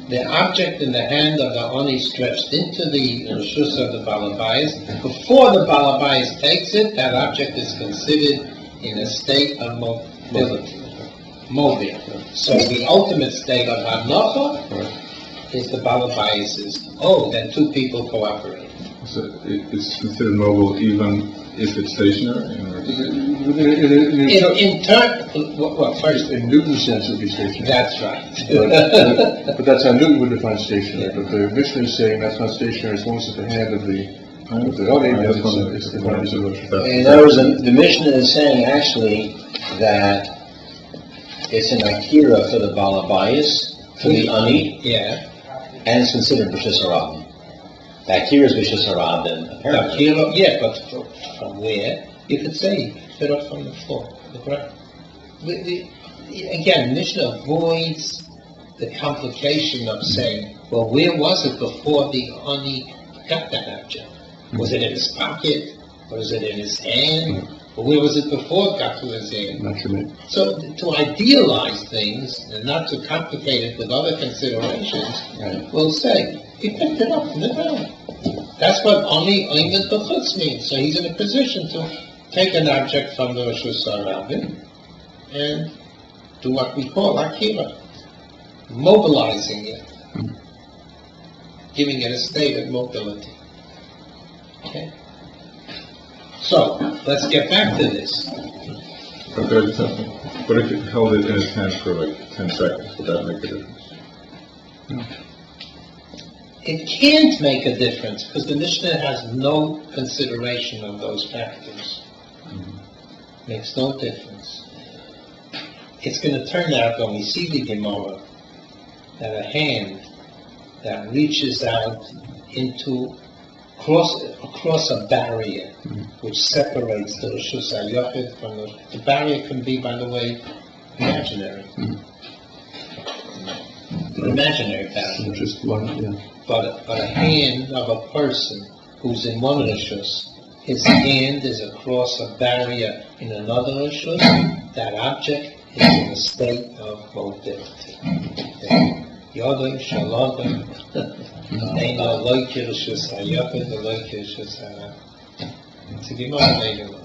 S1: the object in the hand of the Ani stretched into the Rishus of the Balabayas. Before the Balabayas takes it, that object is considered in a state of mobility. Mobile. So the ultimate state of Hanocha is the Balabayas' then 2 people cooperate.
S6: So it's considered mobile even if it's stationary?
S4: First, in Newton's sense, it would be stationary.
S1: That's right.
S4: But that's how Newton would define stationary. But the Mishnah is saying that's not stationary as long as it's the hand of the it's defined as a motion.
S2: In other words, the Mishnah is saying actually that it's an akira for the Balabayas, for the Ani, and it's considered B'shus Harab. The akira is B'shus Harab, then apparently.
S1: Akira, but from where? You could say fit up from the floor, the ground. Again, Mishnah avoids the complication of saying, well, where was it before the Ani got that object? Was it in his pocket? Or was it in his hand? Or where was it before it got to his hand?
S4: Naturally.
S1: So to idealize things and not to complicate it with other considerations, we'll say, he picked it up from the ground. That's what Ani Oimed B'chutz means. So he's in a position to take an object from the Rishus HaRabim and do what we call akira, mobilizing it, giving it a state of mobility. Okay? So, let's get back to this.
S6: Okay, but if it held it in his hand for like 10 seconds, would that make a difference?
S1: It can't make a difference because the Mishnah has no consideration of those factors. Makes no difference. It's going to turn out when we see the Gemara that a hand that reaches out into across a barrier which separates the Rishus HaYochid from the barrier can be, by the way, imaginary. An imaginary barrier.
S4: Just one,
S1: But a hand of a person who's in one Rishus, his hand is across a barrier in another Rishus, that object is in a state of mobility. Yodem Shalodem, Eina Loike Rishus HaYochid, Loike Rishus HaRabim. It's a Gemara later on.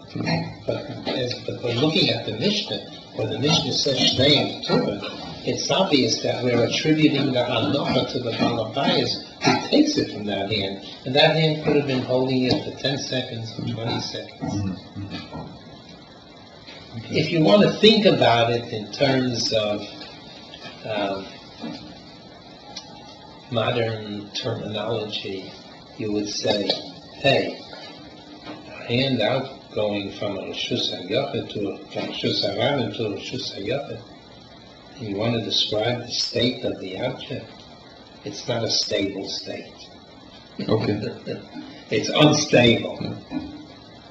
S1: But we're looking at the Mishnah, where the Mishnah says Shnei Torah, it's obvious that we're attributing the Hanocha to the Balabayas who takes it from that hand. And that hand could have been holding it for 10 seconds or 20 seconds. If you want to think about it in terms of modern terminology, you would say, hey, a hand out going from a Rishus HaYochid to a Rishus HaRabim to a Rishus HaYochid, and you want to describe the state of the object, It's not a stable state.
S4: Okay.
S1: It's unstable.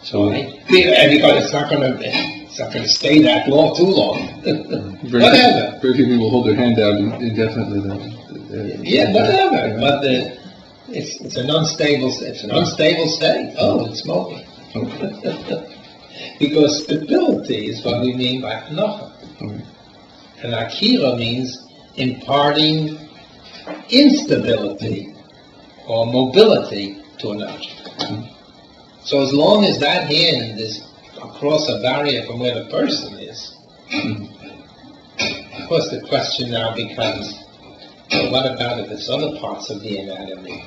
S4: So
S1: Because it's not going to stay that long, too long. Whatever.
S4: Very few people will hold their hand out indefinitely.
S1: Yeah, whatever. But it's an unstable. It's an unstable state. Oh, it's smoking. Because stability is what we mean by hanocha. And akira means imparting instability or mobility to an object. So as long as that hand is across a barrier from where the person is, of course the question now becomes, well, what about if it's other parts of the anatomy?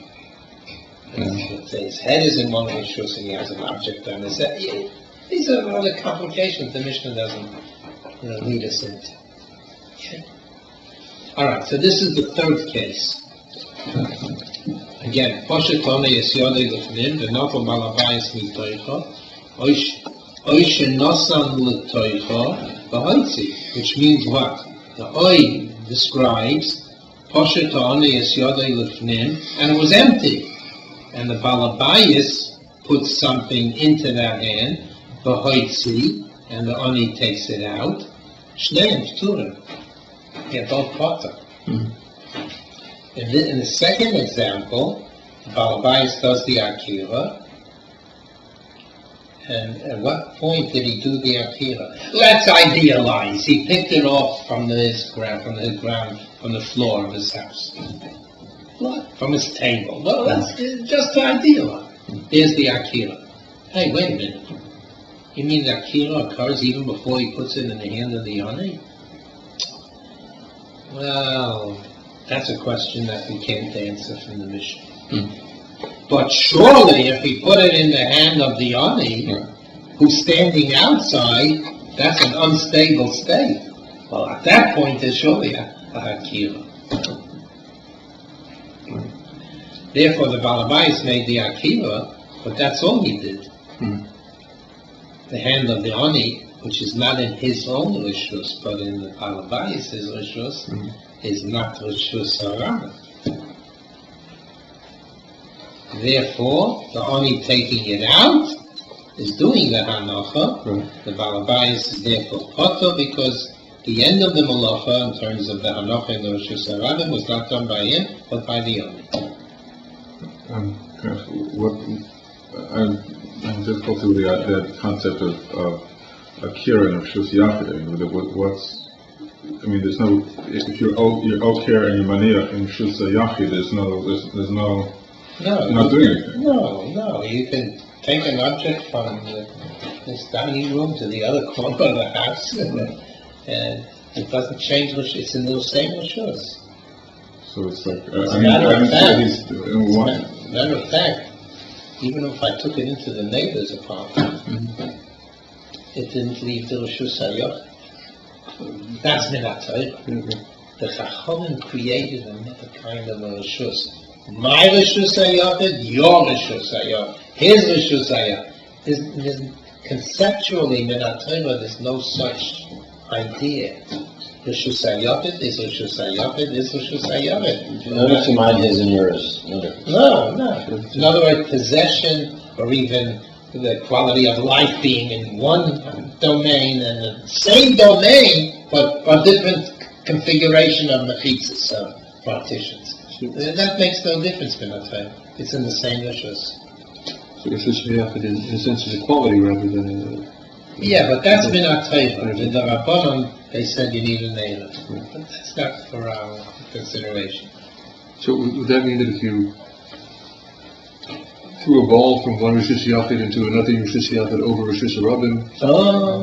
S1: Let's say his head is in one rishus and he has an object on his head. Yeah, these are all the complications the Mishnah doesn't lead us into. Okay. All right, so this is the third case. Again, poshetone yesyodei lefnim v'nafal balabayis mitoicha oish nosan letoicha v'hoitzi, which means what? The oi describes poshetone yesyodei lefnim, and it was empty. And the balabayis puts something into that hand, v'hoitzi, and the oni takes it out. Shneim pturim. They're both potter. In the second example, Balabayis does the akira, and at what point did he do the akira? Let's idealize. He picked it off from the floor of his house, from his table. Well, that's just to idealize. There's the akira. Hey, wait a minute. You mean the akira occurs even before he puts it in the hand of the yoni? Well, that's a question that we can't answer from the Mishnah. But surely, if he put it in the hand of the Ani, who's standing outside, that's an unstable state. Well, at that point, there's surely a Akira. Therefore, the Balabayis made the Akira, but that's all he did. The hand of the Ani, which is not in his own Rishus, but in the Balabayis' Rishus, is not Rishus Harama. Therefore, the Ani taking it out is doing the Hanocha. The Balabayis is therefore Potter, because the end of the Malacha, in terms of the Hanocha and the Rishus Harama, was not done by him, but by the Ani.
S6: I'm difficult with that concept of Akira and Rishus Yachid. There's no, if you're Okir and you're Maniach in Rishus Yachid, there's no, you're not doing anything.
S1: No, you can take an object from this dining room to the other corner of the house, and it doesn't change, it's in the same Rishus.
S6: So it's like,
S1: matter of fact, even if I took it into the neighbor's apartment, it didn't leave the Rishus HaYachid. That's Minat Torah. The Chachamim created another kind of a Rishus. My Rishus HaYachid, your Rishus HaYachid, his Rishus HaYachid. Conceptually, Minat Torah, there's no such idea. Rishus HaYachid is Rishus HaYachid is Rishus HaYachid.
S2: No difference in mine, his, and yours. No difference.
S1: No. In other words, possession, or even the quality of life being in one domain and the same domain, but different configuration of mechitzas, partitions. That makes no difference, Minat. It's in the same Rishus.
S4: So Rishus Yachid, in a sense, is a quality rather than a...
S1: Yeah, but that's Minat Torah. In the Rabbanon, they said you need a Neila. But that's not for our consideration.
S4: So would that mean that if you threw a ball from one Rishus Yachid into another Rishus Yachid over Rishus Harabim,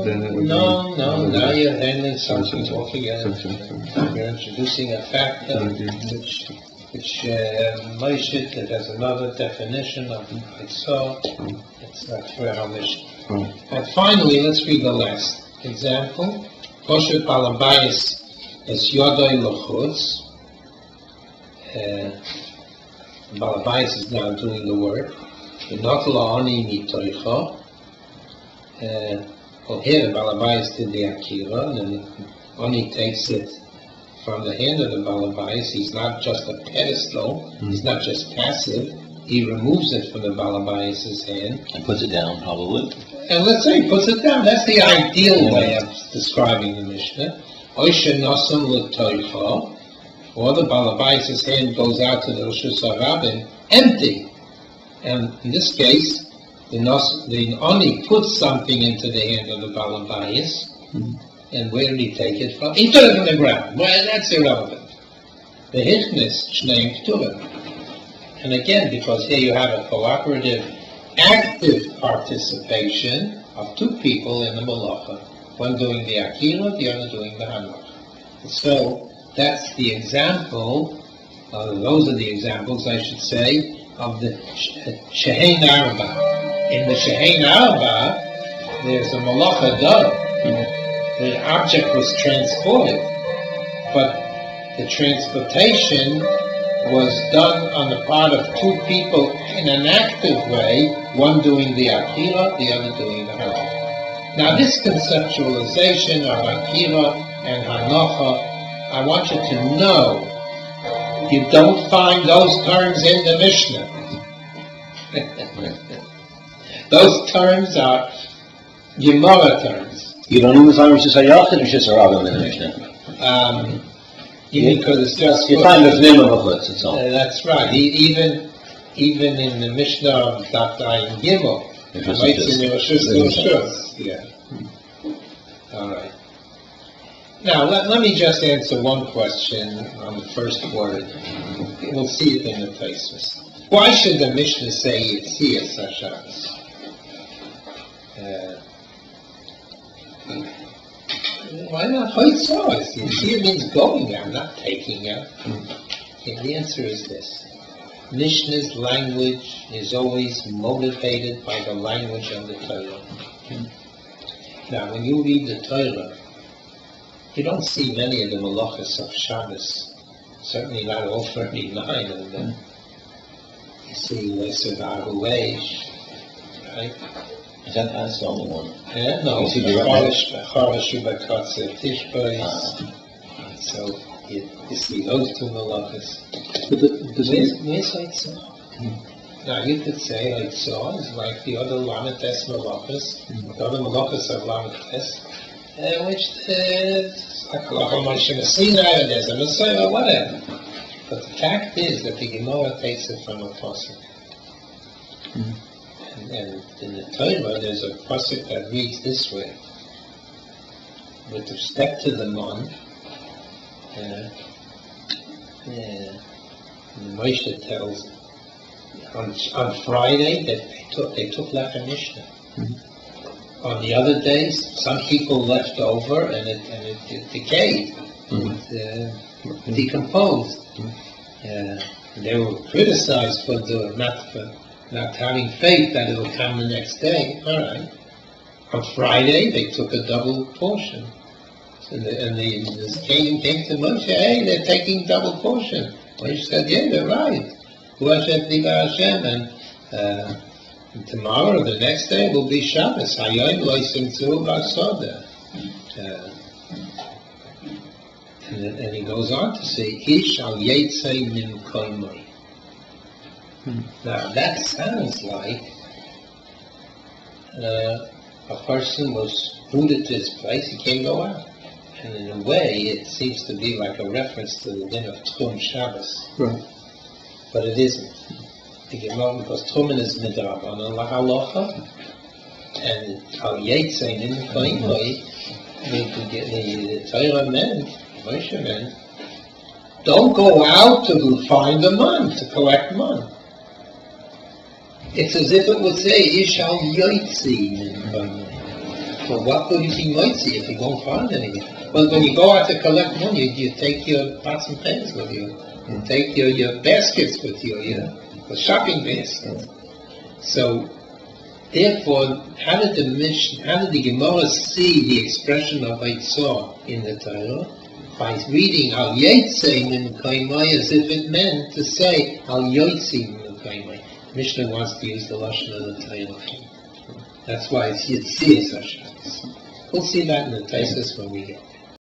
S4: then it would
S1: No, now you're handling something altogether. You're introducing a factor which Moshe, that has another definition of Mitzvah. It's not for our mission. And finally, let's read the last example. Poshet Balabayis es Yodoi Lochutz. Balabayis is now doing the work. Not La'ani Mitoicha. Well, here the Balabayis did the Akira, and then Ani takes it from the hand of the Balabais. He's not just a pedestal, he's not just passive, he removes it from the Balabais' hand.
S2: And puts it down, probably.
S1: And let's say he puts it down. That's the ideal way of describing the Mishnah. Oisha nosam l'toicha, or the Balabais' hand goes out to the Rosh Hashanah empty. And in this case, the Oni puts something into the hand of the Balabais, and where did he take it from? He took it from the ground. Well, that's irrelevant. The Hichnis Shneim K'tuvim. And again, because here you have a cooperative, active participation of two people in the Malacha. One doing the Akila, the other doing the Hanach. So, that's the example, those are the examples, I should say, of the Shehein Arba. In the Shehein Arba, there's a Malacha done. The object was transported, but the transportation was done on the part of two people in an active way, one doing the Akila, the other doing the Hanach. Now this conceptualization of Akila and Hanacha, I want you to know, you don't find those terms in the Mishnah. Those terms are Gemara terms.
S2: You don't even find Rosh Hashanah and Rosh Hashanah in the Mishnah.
S1: Because it's just...
S2: You find the minimum of chutz, that's all.
S1: That's right. Even in the Mishnah of Daf Ayin Gimel, right in the Rosh Hashanah. Yeah. All right. Now, let me just answer one question on the first word. We'll see it in the Tosfos. Why should the Mishnah say Yetzias HaShabbos? Why not Hoitzos? Yetzia means going out, not taking out. And the answer is this. Mishnah's language is always motivated by the language of the Torah. Now, when you read the Torah, you don't see many of the malachas of Shabbos, certainly not all 39 of them. You see Lesevahu Eish, right?
S2: That's the only one.
S1: Yeah, no, Charash Ubakatze Tishbais. So you see those two malachas. Where's Haitzah? Now you could say Haitzah is like the other Lamates malachas, the other malachas of Lamates, which is like Moshe Messina, there's a Messiah, or whatever. But the fact is that the Gemara takes it from a pasuk. And in the Torah, there's a pasuk that reads this way: with respect to the month, Moshe tells on Friday that they took Lechem Mishnah. On the other days, some people left over and it decayed, it decomposed. They were criticized for not having faith that it will come the next day. All right. On Friday, they took a double portion. And the king came to Moshe, hey, they're taking double portion. Moshe said, yeah, they're right. And tomorrow, the next day, will be Shabbos. Hayom lo yisimtzu b'asoda. And he goes on to say, Ish al yetzei min koimoi. Now, that sounds like a person was rooted to his place, he can't go out. And in a way, it seems to be like a reference to the din of Tchum Shabbos.
S4: Right.
S1: But it isn't. Because Tchumen is midrabanan lahalacha, and al yetzei min koimoi, the Torah meant, Moshe meant, don't go out to find the man, to collect man. It's as if it would say, Ishal Yotzi min koimoi. Well, what would you be Yotzi if you don't find anything? Well, when you go out to collect money, you take your pots and pans with you. You take your baskets with you, the shopping basket. So, therefore, how did the Gemara see the expression of Eitzah in the Torah? By reading Al Yetzei min Koimai as if it meant to say Al Yotzi min Koimai. Mishnah wants to use the Lashon of the Torah. That's why it's Yetzias HaShabbos. We'll see that in the Tosfos when we get